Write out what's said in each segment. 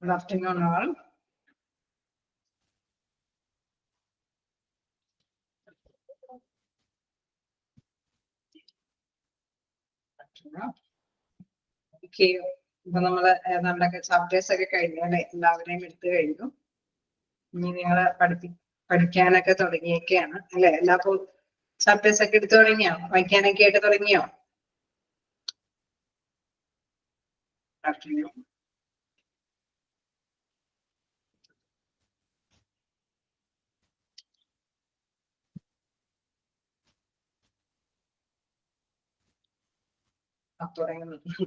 Good afternoon, all. Okay, ഇപ്പൊ നമ്മള് ഏതാണ്ടൊക്കെ ചാപ്റ്റേഴ്സ് ഒക്കെ കഴിഞ്ഞു അല്ലെ, എല്ലാവരെയും എടുത്തു കഴിഞ്ഞു. ഇനി നിങ്ങള് പഠിക്കാനൊക്കെ തുടങ്ങിയൊക്കെയാണ് അല്ലെ. എല്ലാ ചാപ്റ്റേഴ്സ് ഒക്കെ എടുത്തു തുടങ്ങിയോ? വായിക്കാനൊക്കെ ആയിട്ട് തുടങ്ങിയോ? Afternoon.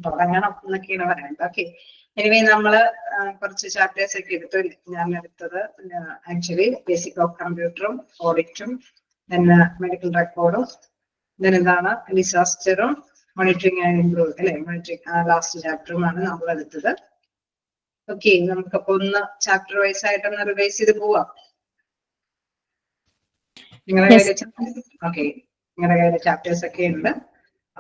തുടങ്ങണം എന്നൊക്കെയാണ് പറയുന്നത്. ഓക്കെ, എനിവേ നമ്മള് കുറച്ച് ചാപ്റ്റേഴ്സ് ഒക്കെ എടുത്തു. ഞാൻ എടുത്തത് ആക്ച്വലി ബേസിക് ഓഫ് കമ്പ്യൂട്ടറും ഓഡിറ്റും പിന്നെ മെഡിക്കൽ റെക്കോർഡും then എന്താണ് ഡിസാസ്റ്ററും മോണിറ്ററിംഗ് ആൻഡ് ഇംപ്രൂവ് അല്ലെ, മോണിറ്ററിംഗ് ലാസ്റ്റ് ചാപ്റ്ററുമാണ് നമ്മൾ എടുത്തത്. ഓക്കെ, നമുക്കപ്പോ ഒന്ന് ചാപ്റ്റർ വൈസ് ആയിട്ടൊന്ന് റിവൈസ് ചെയ്ത് പോവാം. നിങ്ങളുടെ കയ്യില് ചാപ്റ്റേഴ്സ് ഒക്കെ ഉണ്ട്.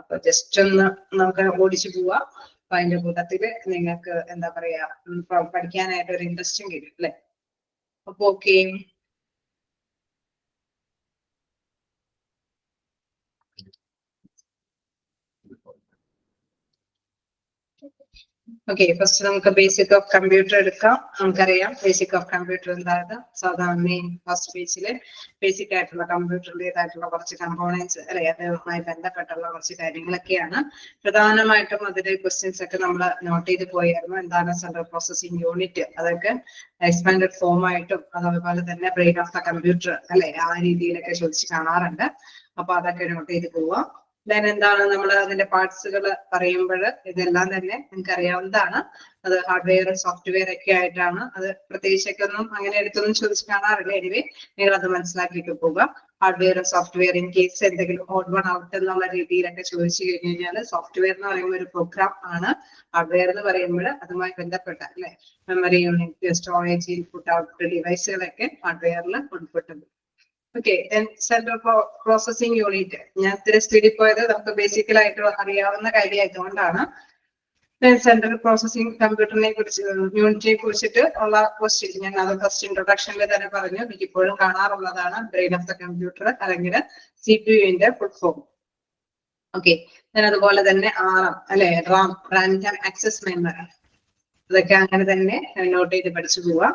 അപ്പൊ ജസ്റ്റ് ഒന്ന് നമുക്ക് ഓടിച്ചു പോവാം. അപ്പൊ അതിന്റെ കൂട്ടത്തില് നിങ്ങൾക്ക് എന്താ പറയാ പഠിക്കാനായിട്ട് ഒരു ഇൻട്രസ്റ്റും കിട്ടും അല്ലെ. അപ്പൊ ഓക്കെ, ഓക്കെ, ഫസ്റ്റ് നമുക്ക് ബേസിക് ഓഫ് കമ്പ്യൂട്ടർ എടുക്കാം. നമുക്കറിയാം ബേസിക് ഓഫ് കമ്പ്യൂട്ടർ എന്തായത് സാധാരണ ഫസ്റ്റ് പേജില് ബേസിക് ആയിട്ടുള്ള കമ്പ്യൂട്ടറിൻ്റെതായിട്ടുള്ള കുറച്ച് കമ്പോണൻസ് അല്ലെ, അതുമായി ബന്ധപ്പെട്ടുള്ള കുറച്ച് കാര്യങ്ങളൊക്കെയാണ്. പ്രധാനമായിട്ടും അതിലെ ക്വസ്റ്റ്യൻസ് ഒക്കെ നമ്മൾ നോട്ട് ചെയ്ത് പോയായിരുന്നു. എന്താണ് സെൻട്രൽ പ്രോസസിംഗ് യൂണിറ്റ്, അതൊക്കെ എക്സ്പാൻഡഡ് ഫോം ആയിട്ടും അതുപോലെ തന്നെ ബ്രെയിൻ ഓഫ് ദ കമ്പ്യൂട്ടർ അല്ലെ, ആ രീതിയിലൊക്കെ ചോദിച്ച് കാണാറുണ്ട്. അപ്പൊ അതൊക്കെ നോട്ട് ചെയ്ത് പോവാം. ദെൻ എന്താണ് നമ്മൾ അതിന്റെ പാർട്സുകൾ പറയുമ്പോൾ ഇതെല്ലാം തന്നെ നിങ്ങൾക്ക് അറിയാവുന്നതാണ്. അത് ഹാർഡ്വെയർ സോഫ്റ്റ്വെയർ ഒക്കെ ആയിട്ടാണ്. അത് പ്രത്യേകിച്ചൊക്കെ ഒന്നും അങ്ങനെ എടുത്തൊന്നും ചോദിച്ച് കാണാറില്ല. എനിവേ നിങ്ങൾ അത് മനസ്സിലാക്കിയിട്ട് പോവുക. ഹാർഡ്വെയർ സോഫ്റ്റ്വെയർ ഇൻ കേസ് എന്തെങ്കിലും ഓഡ് വൺ ഔട്ട് എന്നുള്ള രീതിയിലൊക്കെ ചോദിച്ചു കഴിഞ്ഞു കഴിഞ്ഞാൽ സോഫ്റ്റ്വെയർ എന്ന് പറയുമ്പോൾ ഒരു പ്രോഗ്രാം ആണ്. ഹാർഡ്വെയർ എന്ന് പറയുമ്പോൾ അതുമായി ബന്ധപ്പെട്ട അല്ലെ memory unit, storage, input output ഡിവൈസുകളൊക്കെ ഹാർഡ്വെയറിൽ ഉൾപ്പെട്ടത്. ഓക്കെ, സെൻട്രൽ പ്രോസസിംഗ് യൂണിറ്റ് ഞാൻ ഇത്തിരി സ്പീഡിൽ പോയത് നമുക്ക് ബേസിക്കലായിട്ട് അറിയാവുന്ന കാര്യമായതുകൊണ്ടാണ്. സെൻട്രൽ പ്രോസസിംഗ് കമ്പ്യൂട്ടറിനെ കുറിച്ച് യൂണിറ്റിനെ കുറിച്ചിട്ട് ഉള്ള ക്വസ്റ്റ്യൻ ഞാൻ അത് ഫസ്റ്റ് ഇൻട്രൊഡക്ഷനിൽ തന്നെ പറഞ്ഞു. എനിക്ക് ഇപ്പോഴും കാണാറുള്ളതാണ് ബ്രെയിൻ ഓഫ് ദ കമ്പ്യൂട്ടർ അല്ലെങ്കിൽ CPU ഫുൾ ഫോം. ഓക്കെ, അതുപോലെ തന്നെ RAM അല്ലെ, റാൻഡം ആക്സസ് മെമ്മറി, അതൊക്കെ അങ്ങനെ തന്നെ നോട്ട് ചെയ്ത് പഠിച്ചു പോവാം.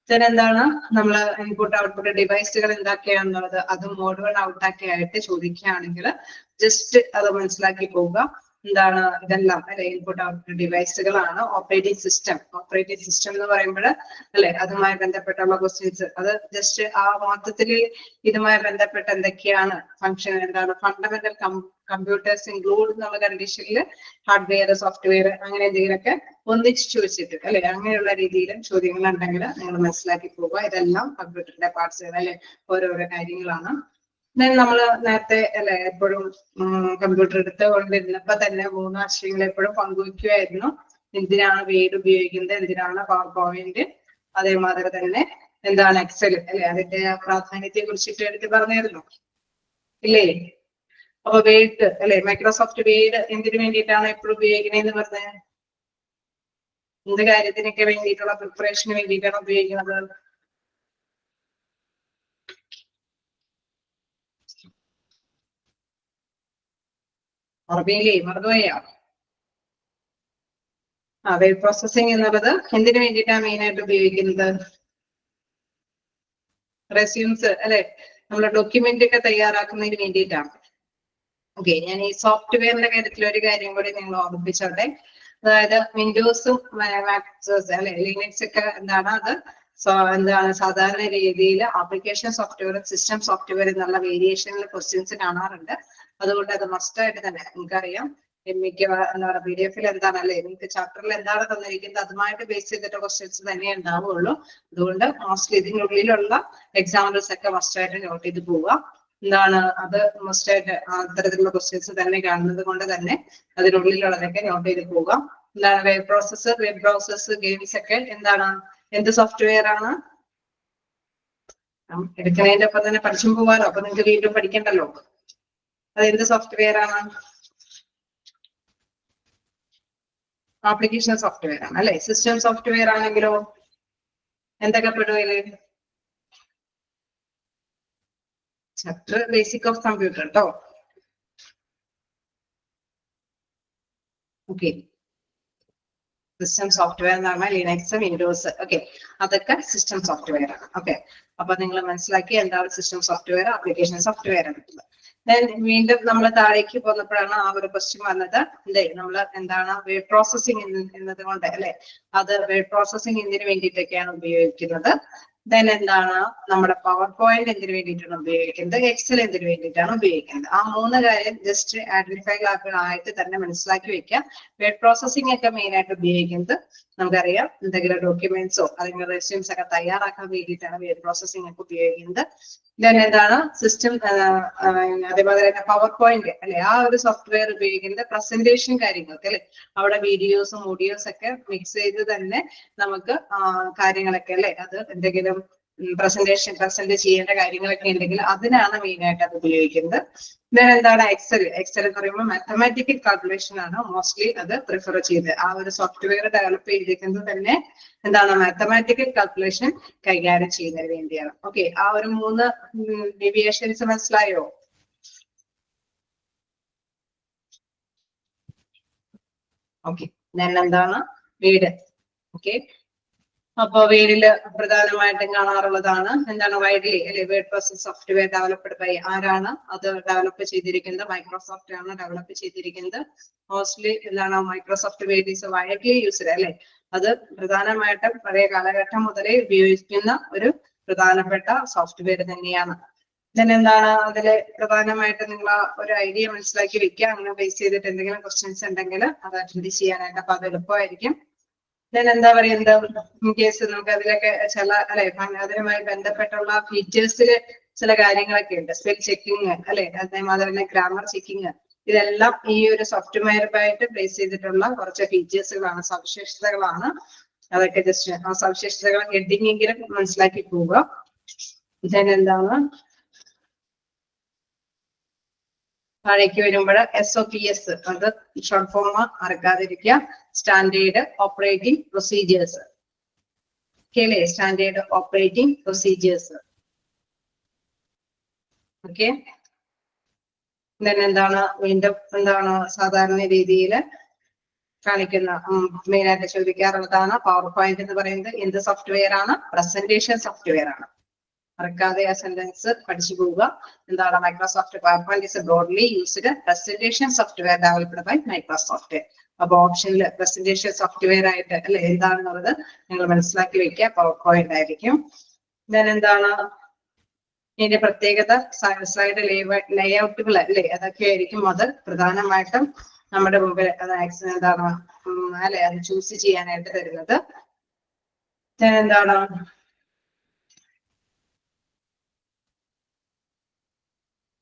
എന്താണ് നമ്മൾ ഇൻപുട്ട് ഔട്ട്പുട്ട് ഡിവൈസുകൾ എന്തൊക്കെയാണെന്നുള്ളത് അത് മോഡ് 1 ഔട്ടൊക്കെ ആയിട്ട് ചോദിക്കുകയാണെങ്കിൽ ജസ്റ്റ് അത് മനസ്സിലാക്കി പോവുക. എന്താണ് ഇതെല്ലാം അല്ലെ, ഇൻപുട്ട് ഔട്ട്പുട്ട് ഡിവൈസുകളാണ്. ഓപ്പറേറ്റിംഗ് സിസ്റ്റം എന്ന് പറയുമ്പോൾ അല്ലെ അതുമായി ബന്ധപ്പെട്ടുള്ള ക്വസ്റ്റ്യൻസ്, അത് ജസ്റ്റ് ആ മൊത്തത്തിൽ ഇതുമായി ബന്ധപ്പെട്ട് എന്തൊക്കെയാണ് ഫംഗ്ഷൻ, എന്താണ് ഫണ്ടമെന്റൽ കമ്പ്യൂട്ടേഴ്സ് ഇൻക്ലൂഡ് എന്നുള്ള കണ്ടീഷനിൽ ഹാർഡ്വെയർ സോഫ്റ്റ്വെയർ അങ്ങനെ എന്തെങ്കിലുമൊക്കെ ഒന്നിച്ച് ചോദിച്ചിട്ട് അല്ലെ, അങ്ങനെയുള്ള രീതിയിലും ചോദ്യങ്ങൾ ഉണ്ടെങ്കിൽ നിങ്ങൾ മനസ്സിലാക്കി പോവുക. ഇതെല്ലാം കമ്പ്യൂട്ടറിന്റെ പാർട്സുകൾ അല്ലെ, ഓരോരോ കാര്യങ്ങളാണ്. നമ്മൾ നേരത്തെ അല്ലെ എപ്പോഴും കമ്പ്യൂട്ടർ എടുത്തുകൊണ്ടിരുന്നപ്പോ തന്നെ 3 ആശയങ്ങൾ എപ്പോഴും പങ്കുവയ്ക്കുമായിരുന്നു. എന്തിനാണ് വേഡ് ഉപയോഗിക്കുന്നത്, എന്തിനാണ് പവർ പോയിന്റ്, അതേമാതിരി തന്നെ എന്താണ് എക്സൽ അല്ലെ, അതിന്റെ പ്രാധാന്യത്തെ കുറിച്ചിട്ട് എടുത്ത് പറഞ്ഞായിരുന്നു ഇല്ലേ. അപ്പൊ വേഡ് അല്ലെ, മൈക്രോസോഫ്റ്റ് വേഡ് എന്തിനു വേണ്ടിയിട്ടാണ് എപ്പോഴും ഉപയോഗിക്കുന്നതെന്ന് പറഞ്ഞത്, എന്ത് കാര്യത്തിനൊക്കെ വേണ്ടിയിട്ടുള്ള പ്രിപ്പറേഷന് വേണ്ടിയിട്ടാണ് ഉപയോഗിക്കുന്നത്? ഓർമ്മയില്ലേ, മറന്നുപോയോ? വേഡ് പ്രോസസിംഗ് എന്നുള്ളത് എന്തിനു വേണ്ടിയിട്ടാണ് മെയിൻ ആയിട്ട് ഉപയോഗിക്കുന്നത്? റെസ്യൂംസ് അല്ലെ, നമ്മളെ ഡോക്യുമെന്റ് ഒക്കെ തയ്യാറാക്കുന്നതിന് വേണ്ടിയിട്ടാണ്. ഓക്കെ, ഞാൻ ഈ സോഫ്റ്റ്വെയറിന്റെ കാര്യത്തിൽ ഒരു കാര്യം കൂടി നിങ്ങൾ ഓർമ്മിപ്പിച്ചോട്ടെ. അതായത് വിൻഡോസും അല്ലെ ലിനക്സ് ഒക്കെ എന്താണ് അത് എന്താണ് സാധാരണ രീതിയിൽ ആപ്ലിക്കേഷൻ സോഫ്റ്റ്വെയർ സിസ്റ്റം സോഫ്റ്റ്വെയർ എന്നുള്ള വേരിയേഷനിൽ ക്വസ്റ്റ്യൻസ് കാണാറുണ്ട്. അതുകൊണ്ട് അത് മസ്റ്റ് ആയിട്ട് തന്നെ നിങ്ങൾക്കറിയാം മിക്ക എന്താണ് PDF എന്താണല്ലേ നിങ്ങൾക്ക് ചാപ്റ്ററിൽ എന്താണ് തന്നിരിക്കുന്നത് അതുമായിട്ട് ബേസ് ചെയ്തിട്ട് ക്വസ്റ്റ്യൻസ് തന്നെ ഉണ്ടാവുകയുള്ളൂ. അതുകൊണ്ട് മോസ്റ്റ്ലി ഇതിനുള്ളിലുള്ള എക്സാമ്പിൾസ് ഒക്കെ മസ്റ്റ് ആയിട്ട് നോട്ട് ചെയ്ത് പോവുക. എന്താണ് അത് മസ്റ്റ് ആയിട്ട് അത്തരത്തിലുള്ള ക്വസ്റ്റ്യൻസ് തന്നെ കാണുന്നത് കൊണ്ട് തന്നെ അതിനുള്ളിലുള്ളതൊക്കെ നോട്ട് ചെയ്ത് പോവുക. എന്താണ് വെബ് പ്രോസസ്സ് ഗെയിംസ് ഒക്കെ എന്താണ് എന്ത് സോഫ്റ്റ്വെയർ ആണ്? എടുക്കുന്നതിന്റെ ഒപ്പം തന്നെ പഠിച്ചും പോവാലോ, അപ്പൊ നിങ്ങൾക്ക് വീണ്ടും പഠിക്കണ്ടല്ലോ. അത് എന്ത് സോഫ്റ്റ്വെയർ ആണ്? ആപ്ലിക്കേഷൻ സോഫ്റ്റ്വെയർ ആണ് അല്ലെ. സിസ്റ്റം സോഫ്റ്റ്വെയർ ആണെങ്കിലോ എന്തൊക്കെ പെടുവല്ലേ? ചാപ്റ്റർ ബേസിക് ഓഫ് കമ്പ്യൂട്ടർ കേട്ടോ. ഓക്കെ, സിസ്റ്റം സോഫ്റ്റ്വെയർ എന്ന് പറഞ്ഞാൽ ലിനക്സ്, വിൻഡോസ്, ഓക്കെ, അതൊക്കെ സിസ്റ്റം സോഫ്റ്റ്വെയർ ആണ്. ഓക്കെ, അപ്പൊ നിങ്ങൾ മനസ്സിലാക്കി എന്താണ് സിസ്റ്റം സോഫ്റ്റ്വെയർ, ആപ്ലിക്കേഷൻ സോഫ്റ്റ്വെയർ എന്നുള്ളത്. വീണ്ടും നമ്മൾ താഴേക്ക് പോന്നപ്പോഴാണ് ആ ഒരു ക്വസ്റ്റ്യൻ വന്നത്. അല്ലെ, നമ്മൾ എന്താണ് വേർഡ് പ്രോസസ്സിംഗ് എന്നത് കൊണ്ട് അല്ലെ, അത് വേർഡ് പ്രോസസ്സിംഗ് എന്തിനു വേണ്ടിയിട്ടൊക്കെയാണ് ഉപയോഗിക്കുന്നത്. ദെൻ എന്താണ് നമ്മുടെ പവർ പോയിന്റ് എന്തിനു വേണ്ടിയിട്ടാണ് ഉപയോഗിക്കുന്നത്, എക്സൽ എന്തിനു വേണ്ടിയിട്ടാണ് ഉപയോഗിക്കുന്നത്. ആ 3 കാര്യം ജസ്റ്റ് ഐഡന്റിഫൈ ആയിട്ട് തന്നെ മനസ്സിലാക്കി വെക്കാം. വേർഡ് പ്രോസസ്സിംഗ് ഒക്കെ മെയിൻ ആയിട്ട് ഉപയോഗിക്കുന്നത് നമുക്കറിയാം, എന്തെങ്കിലും ഡോക്യുമെന്റ്സോ അല്ലെങ്കിൽ റെസ്യൂംസ് ഒക്കെ തയ്യാറാക്കാൻ വേണ്ടിയിട്ടാണ് വേർഡ് പ്രോസസ്സിംഗ് ഒക്കെ ഉപയോഗിക്കുന്നത്. ദെൻ എന്താണ് സിസ്റ്റം, അതേപോലെ തന്നെ പവർ പോയിന്റ് അല്ലെ, ആ ഒരു സോഫ്റ്റ്വെയർ ഉപയോഗിക്കുന്നത് പ്രസന്റേഷൻ കാര്യങ്ങൾക്ക് അല്ലെ. അവിടെ വീഡിയോസും ഓഡിയോസ് ഒക്കെ മിക്സ് ചെയ്ത് തന്നെ നമുക്ക് കാര്യങ്ങളൊക്കെ അല്ലെ, അത് എന്തെങ്കിലും പ്രസന്റ് ചെയ്യേണ്ട കാര്യങ്ങളൊക്കെ ഉണ്ടെങ്കിൽ അതിനാണ് മെയിൻ ആയിട്ട് അത് ഉപയോഗിക്കുന്നത്. ദെൻ എന്താണ് എക്സൽ എന്ന് പറയുമ്പോൾ മാത്തമാറ്റിക്കൽ കാൽക്കുലേഷൻ ആണ് മോസ്റ്റ്ലി അത് പ്രിഫർ ചെയ്ത് ആ ഒരു സോഫ്റ്റ്വെയർ ഡെവലപ്പ് ചെയ്തിരിക്കുന്നത് തന്നെ എന്താണ് മാത്തമാറ്റിക്കൽ കാൽക്കുലേഷൻ കൈകാര്യം ചെയ്യുന്നതിന് വേണ്ടിയാണ്. ഓക്കെ, ആ ഒരു 3 ഡീവിയേഷൻസ് മനസ്സിലായോ? ഓക്കെ, ദെൻ എന്താണ് വീട്. ഓക്കെ, അപ്പൊ വീടില് പ്രധാനമായിട്ടും കാണാറുള്ളതാണ് എന്താണ് വൈഡ്ലി അല്ലെ, word process software developed by ആരാണ് അത് ഡെവലപ്പ് ചെയ്തിരിക്കുന്നത്? മൈക്രോസോഫ്റ്റ് ആണ് ഡെവലപ്പ് ചെയ്തിരിക്കുന്നത്. മോസ്റ്റ്ലി എന്താണ് Microsoft word is widely used അല്ലെ. അത് പ്രധാനമായിട്ടും പഴയ കാലഘട്ടം മുതലേ ഉപയോഗിക്കുന്ന ഒരു പ്രധാനപ്പെട്ട സോഫ്റ്റ്വെയർ തന്നെയാണ്. ദെൻ എന്താണ് അതില് പ്രധാനമായിട്ട് നിങ്ങൾ ഒരു ഐഡിയ മനസ്സിലാക്കി വെക്കുക. അങ്ങനെ ബേസ് ചെയ്തിട്ട് എന്തെങ്കിലും ക്വസ്റ്റ്യൻസ് ഉണ്ടെങ്കിൽ അത് അറ്റൻഡ് ചെയ്യാനായിട്ട് അപ്പൊ അത് എളുപ്പമായിരിക്കും. ദെൻ എന്താ പറയുന്നത്, ഇൻ കേസ് നമുക്ക് അതിലൊക്കെ ചില അല്ലെ അതുമായി ബന്ധപ്പെട്ടുള്ള ഫീച്ചേഴ്സില് ചില കാര്യങ്ങളൊക്കെ ഉണ്ട്. സ്പെൽ ചെക്കിങ് അല്ലെ, അതേമാതിരി തന്നെ ഗ്രാമർ ചെക്കിങ്, ഇതെല്ലാം ഈ ഒരു സോഫ്റ്റ്വെയറുമായിട്ട് ബേസ് ചെയ്തിട്ടുള്ള കുറച്ച് ഫീച്ചേഴ്സുകളാണ്, സവിശേഷതകളാണ്. അതൊക്കെ ജസ്റ്റ് ആ സവിശേഷതകൾ ഹെഡിങ്ങെങ്കിലും മനസ്സിലാക്കി പോവുക. ദെൻ എന്താണ് താഴേക്ക് വരുമ്പോൾ SOPs, അത് ഷോർട്ട് ഫോം മറക്കാതിരിക്കുക. Standard operating procedures, okay, standard operating procedures. Okay, then എന്താണ് വീണ്ടും എന്താണ് സാധാരണ രീതിയിൽ കാണിക്കുന്ന മെയിൻ ആയിട്ട് ചോദിക്കാറുള്ളതാണ് പവർ പോയിന്റ് എന്ന് പറയുന്നത് എന്ത് സോഫ്റ്റ്വെയർ ആണ്? പ്രസന്റേഷൻ സോഫ്റ്റ്വെയർ ആണ്. മറക്കാതെ ആ സെന്റൻസ് പഠിച്ചു പോവുക. എന്താണ് Microsoft PowerPoint is broadly used presentation software developed by Microsoft. അപ്പൊ ഓപ്ഷനിൽ പ്രസന്റേഷൻ സോഫ്റ്റ്വെയർ ആയിട്ട് അല്ലെ എന്താണെന്നുള്ളത് നിങ്ങൾ മനസ്സിലാക്കി വെക്കുക. പവർ പോയിന്റ് ആയിരിക്കും. ദെൻ എന്താണ് ഇതിന്റെ പ്രത്യേകത, സ്ലൈഡ് ലേഔട്ടുകൾ അല്ലെ, അതൊക്കെ ആയിരിക്കും അത് പ്രധാനമായിട്ടും നമ്മുടെ മുമ്പിൽ എന്താണ് അല്ലെ അത് ചൂസ് ചെയ്യാനായിട്ട് തരുന്നത്. എന്താണ്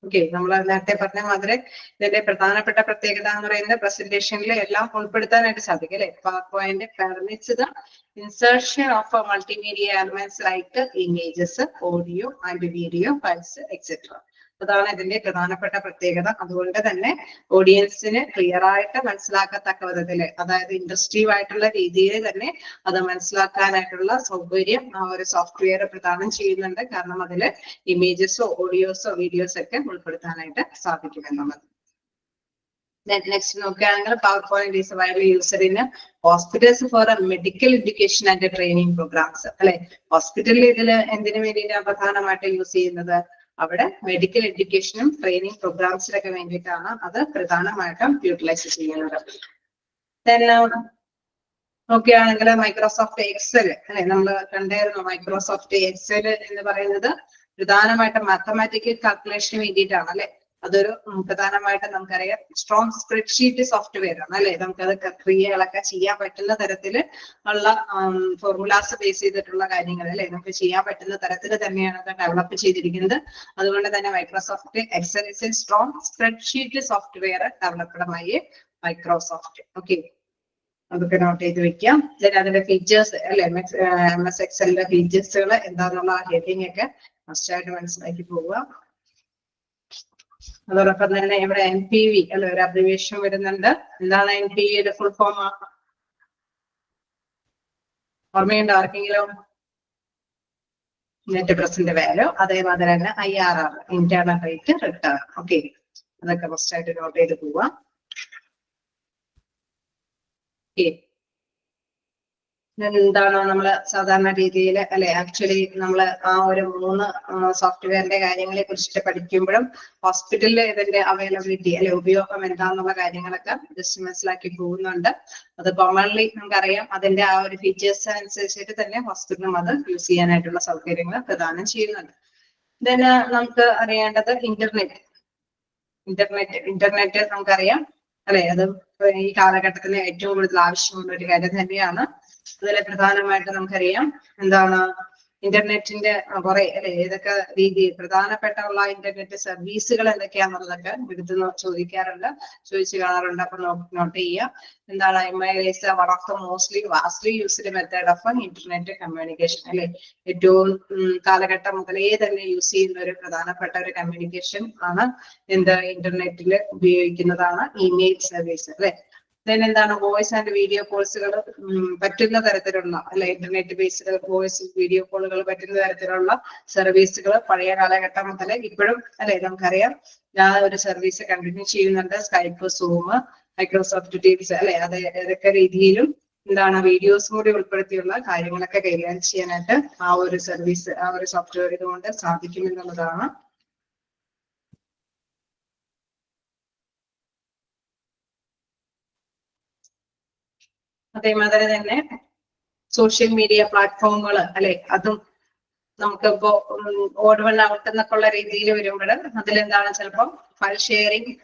ഓക്കെ, നമ്മൾ നേരത്തെ പറഞ്ഞ മാതിരി ഇതിന്റെ പ്രധാനപ്പെട്ട പ്രത്യേകത എന്ന് പറയുന്നത് പ്രസന്റേഷനിൽ എല്ലാം ഉൾപ്പെടുത്താനായിട്ട് സാധിക്കും അല്ലെ. Power point permits the insertion of multimedia elements like images, audio and video files etcetera. അതാണ് ഇതിന്റെ പ്രധാനപ്പെട്ട പ്രത്യേകത. അതുകൊണ്ട് തന്നെ ഓഡിയൻസിന് ക്ലിയർ ആയിട്ട് മനസ്സിലാക്കത്തക്ക വിധത്തില്, അതായത് ഇൻഡസ്ട്രീവ് ആയിട്ടുള്ള രീതിയിൽ തന്നെ അത് മനസ്സിലാക്കാനായിട്ടുള്ള സൗകര്യം ആ ഒരു സോഫ്റ്റ്വെയർ പ്രദാനം ചെയ്യുന്നുണ്ട്. കാരണം അതില് ഇമേജസോ ഓഡിയോസോ വീഡിയോസോ ഒക്കെ ഉൾപ്പെടുത്താനായിട്ട് സാധിക്കും എന്നുള്ളത്. നെക്സ്റ്റ് നോക്കുകയാണെങ്കിൽ PowerPoint is widely used in hospitals for medical education and training programmes അല്ലെ. ഹോസ്പിറ്റലിൽ ഇതിൽ എന്തിനു വേണ്ടിയിട്ടാണ് പ്രധാനമായിട്ട് യൂസ് ചെയ്യുന്നത്? അവിടെ മെഡിക്കൽ എഡ്യൂക്കേഷനും ട്രെയിനിങ് പ്രോഗ്രാംസിനൊക്കെ വേണ്ടിയിട്ടാണ് അത് പ്രധാനമായിട്ടും യൂട്ടിലൈസ് ചെയ്യുന്നത്. നോക്കുകയാണെങ്കിൽ മൈക്രോസോഫ്റ്റ് എക്സൽ അല്ലെ, നമ്മൾ കണ്ടായിരുന്നു. മൈക്രോസോഫ്റ്റ് എക്സൽ എന്ന് പറയുന്നത് പ്രധാനമായിട്ടും മാത്തമാറ്റിക്കൽ കാൽക്കുലേഷന് വേണ്ടിയിട്ടാണ് അല്ലെ. അതൊരു പ്രധാനമായിട്ടും നമുക്കറിയാം സ്ട്രോങ് സ്പ്രെഡ്ഷീറ്റ് സോഫ്റ്റ്വെയർ ആണ് അല്ലെ. നമുക്കത് ക്രിയകളൊക്കെ ചെയ്യാൻ പറ്റുന്ന തരത്തിൽ ഉള്ള ഫോർമുലാസ് ബേസ് ചെയ്തിട്ടുള്ള കാര്യങ്ങൾ അല്ലെ നമുക്ക് ചെയ്യാൻ പറ്റുന്ന തരത്തിൽ തന്നെയാണ് അത് ഡെവലപ്പ് ചെയ്തിരിക്കുന്നത്. അതുകൊണ്ട് തന്നെ Microsoft Excel is a strong spreadsheet software developed by Microsoft. Okay, അതൊക്കെ നോട്ട് ചെയ്ത് വെക്കാം. അതിന്റെ ഫീച്ചേഴ്സ് അല്ലെ, MS എക്സലിന്റെ ഫീച്ചേഴ്സുകൾ എന്താന്നുള്ള ഹെഡിങ് ഒക്കെ മസ്റ്റായിട്ട് മനസ്സിലാക്കി പോവുക. അതോടൊപ്പം തന്നെ ഇവിടെ NPV അല്ലെ ഒരു അബ്രിവേഷൻ വരുന്നുണ്ട്. എന്താണ് NPV യുടെ ഫുൾ ഫോം? ഓർമ്മയുണ്ടോ ആർക്കെങ്കിലും? നെറ്റ് പ്രസന്റ് വാല്യൂ, അതേമാതിരി തന്നെ IRR, internal rate return. Okay, അതൊക്കെ ഫസ്റ്റ് ആയിട്ട് നോട്ട് ചെയ്ത് പോവാം. എന്താണ് നമ്മള് സാധാരണ രീതിയിൽ അല്ലെ, ആക്ച്വലി നമ്മള് ആ ഒരു 3 സോഫ്റ്റ്വെയറിന്റെ കാര്യങ്ങളെ കുറിച്ചിട്ട് പഠിക്കുമ്പോഴും ഹോസ്പിറ്റലിൽ ഇതിന്റെ അവൈലബിലിറ്റി അല്ലെ, ഉപയോഗം എന്താന്നുള്ള കാര്യങ്ങളൊക്കെ ജസ്റ്റ് മനസ്സിലാക്കി പോകുന്നുണ്ട്. അത് കോമൺലി നമുക്കറിയാം, അതിന്റെ ആ ഒരു ഫീച്ചേഴ്സ് അനുസരിച്ചിട്ട് തന്നെ ഹോസ്പിറ്റലും അത് യൂസ് ചെയ്യാനായിട്ടുള്ള സൗകര്യങ്ങൾ പ്രദാനം ചെയ്യുന്നുണ്ട്. then നമുക്ക് അറിയേണ്ടത് ഇന്റർനെറ്റ് നമുക്കറിയാം അല്ലെ, അത് ഈ കാലഘട്ടത്തിൽ ഏറ്റവും കൂടുതൽ ആവശ്യമുള്ള ഒരു കാര്യം തന്നെയാണ്. അതിലെ പ്രധാനമായിട്ട് നമുക്കറിയാം എന്താണ് ഇന്റർനെറ്റിന്റെ കുറെ അല്ലെ, ഏതൊക്കെ രീതി പ്രധാനപ്പെട്ട ഇന്റർനെറ്റ് സർവീസുകൾ എന്തൊക്കെയാണെന്നുള്ളതൊക്കെ ഇവിടുന്ന് ചോദിച്ചു കാണാറുണ്ട്. അപ്പൊ നോട്ട് ചെയ്യുക. എന്താണ് MIS one of the vastly used method of internet communication അല്ലെ, ഏറ്റവും കാലഘട്ടം മുതലേ തന്നെ യൂസ് ചെയ്യുന്ന ഒരു പ്രധാനപ്പെട്ട ഒരു കമ്മ്യൂണിക്കേഷൻ ആണ് ഇന്റർനെറ്റിൽ ഉപയോഗിക്കുന്നതാണ് ഇമെയിൽ സർവീസ് അല്ലെ. എന്താണ് വോയിസ് ആൻഡ് വീഡിയോ കോൾസുകൾ പറ്റുന്ന തരത്തിലുള്ള അല്ലെ, ഇന്റർനെറ്റ് ബേസ്ഡ് വോയിസ് വീഡിയോ കോളുകൾ പറ്റുന്ന തരത്തിലുള്ള സർവീസുകൾ പഴയ കാലഘട്ടം മുതലേ ഇപ്പോഴും അല്ലെ നമുക്കറിയാം ആ ഒരു സർവീസ് കണ്ടിന്യൂ ചെയ്യുന്നുണ്ട്. സ്കൈപ്പ്, സൂം, മൈക്രോസോഫ്റ്റ് ടീംസ് അല്ലെ, ഏതൊക്കെ രീതിയിലും എന്താണ് വീഡിയോസും കൂടി ഉൾപ്പെടുത്തിയുള്ള കാര്യങ്ങളൊക്കെ കൈകാര്യം ചെയ്യാനായിട്ട് ആ ഒരു സർവീസ്, ആ ഒരു സോഫ്റ്റ്വെയർ ഇതുകൊണ്ട് സാധിക്കുമെന്നുള്ളതാണ്. അതേമാതിരി തന്നെ സോഷ്യൽ മീഡിയ പ്ലാറ്റ്ഫോമുകൾ അല്ലെ, അതും നമുക്കിപ്പോ ഓഡ് വൺ ഔട്ട് എന്നൊക്കെ ഉള്ള രീതിയിൽ വരുമ്പോൾ അതിലെന്താണ് ചിലപ്പോൾ ഫയൽ ഷെയറിങ്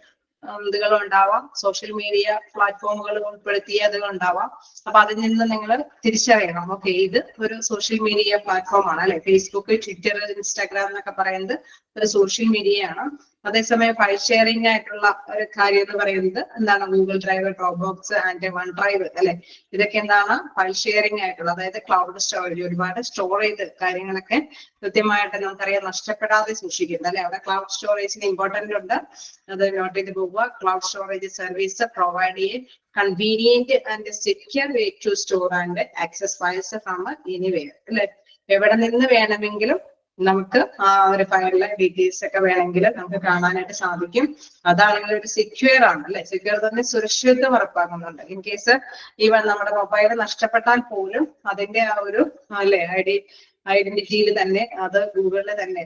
ഇതുകൾ ഉണ്ടാവാം, സോഷ്യൽ മീഡിയ പ്ലാറ്റ്ഫോമുകൾ ഉൾപ്പെടുത്തിയതുകൾ ഉണ്ടാവാം. അപ്പൊ അതിൽ നിന്ന് നിങ്ങൾ തിരിച്ചറിയണം, ഓക്കെ ഇത് ഒരു സോഷ്യൽ മീഡിയ പ്ലാറ്റ്ഫോം ആണ് അല്ലെ. ഫേസ്ബുക്ക്, ട്വിറ്റർ, ഇൻസ്റ്റാഗ്രാം എന്നൊക്കെ പറയുന്നത് ഒരു സോഷ്യൽ മീഡിയ ആണ്. അതേസമയം ഫയൽ ഷെയറിംഗ് ആയിട്ടുള്ള ഒരു കാര്യം എന്ന് പറയുന്നത് എന്താണ് Google drive, drop box and one drive അല്ലെ. ഇതൊക്കെ എന്താണ് ഫയൽ ഷെയറിംഗ് ആയിട്ടുള്ള, അതായത് ക്ലൗഡ് സ്റ്റോറേജ്, ഒരുപാട് സ്റ്റോർ ചെയ്ത് കാര്യങ്ങളൊക്കെ കൃത്യമായിട്ട് നമുക്കറിയാം നഷ്ടപ്പെടാതെ സൂക്ഷിക്കുന്നത് അല്ലെ. അവിടെ ക്ലൗഡ് സ്റ്റോറേജിന് ഇമ്പോർട്ടന്റ് ഉണ്ട്, അത് നോട്ട് ചെയ്ത് പോവുക. ക്ലൗഡ് സ്റ്റോറേജ് സർവീസ് പ്രൊവൈഡ് ചെയ്യും convenient and secure way to store and access files from anywhere അല്ലെ. എവിടെ നിന്ന് വേണമെങ്കിലും നമുക്ക് ആ ഒരു ഫയലിലെ ഡീറ്റെയിൽസ് ഒക്കെ വേണമെങ്കിൽ നമുക്ക് കാണാനായിട്ട് സാധിക്കും. അതാണെങ്കിൽ ഒരു സെക്യൂർ ആണ് അല്ലെ. സെക്യൂർ തന്നെ സുരക്ഷിതത്വം ഉറപ്പാക്കുന്നുണ്ട്. ഇൻ കേസ് ഈവൻ നമ്മുടെ മൊബൈൽ നഷ്ടപ്പെട്ടാൽ പോലും അതിന്റെ ആ ഒരു അല്ലെ ഐഡന്റിറ്റിയിൽ തന്നെ അത് ഗൂഗിളിൽ തന്നെ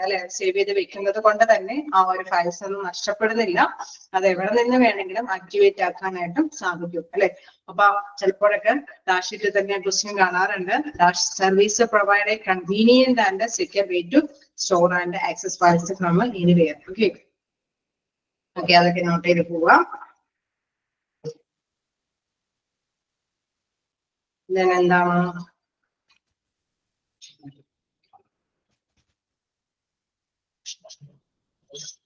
അല്ലെ സേവ് ചെയ്ത് വെക്കുന്നത് കൊണ്ട് തന്നെ ആ ഒരു ഫയൽസ് ഒന്നും നഷ്ടപ്പെടുന്നില്ല. അത് എവിടെ നിന്ന് വേണമെങ്കിലും ആക്ടിവേറ്റ് ആക്കാനായിട്ടും സാധിക്കും അല്ലെ. അപ്പൊ ചിലപ്പോഴൊക്കെ ഡാഷിൽ തന്നെ ക്വസ്റ്റ്യൻ കാണാറുണ്ട്, dash service provide a convenient and secure way to store and access files from anywhere. Okay okay, അതൊക്കെ നോട്ട് ചെയ്ത് പോവാം. എന്താണ്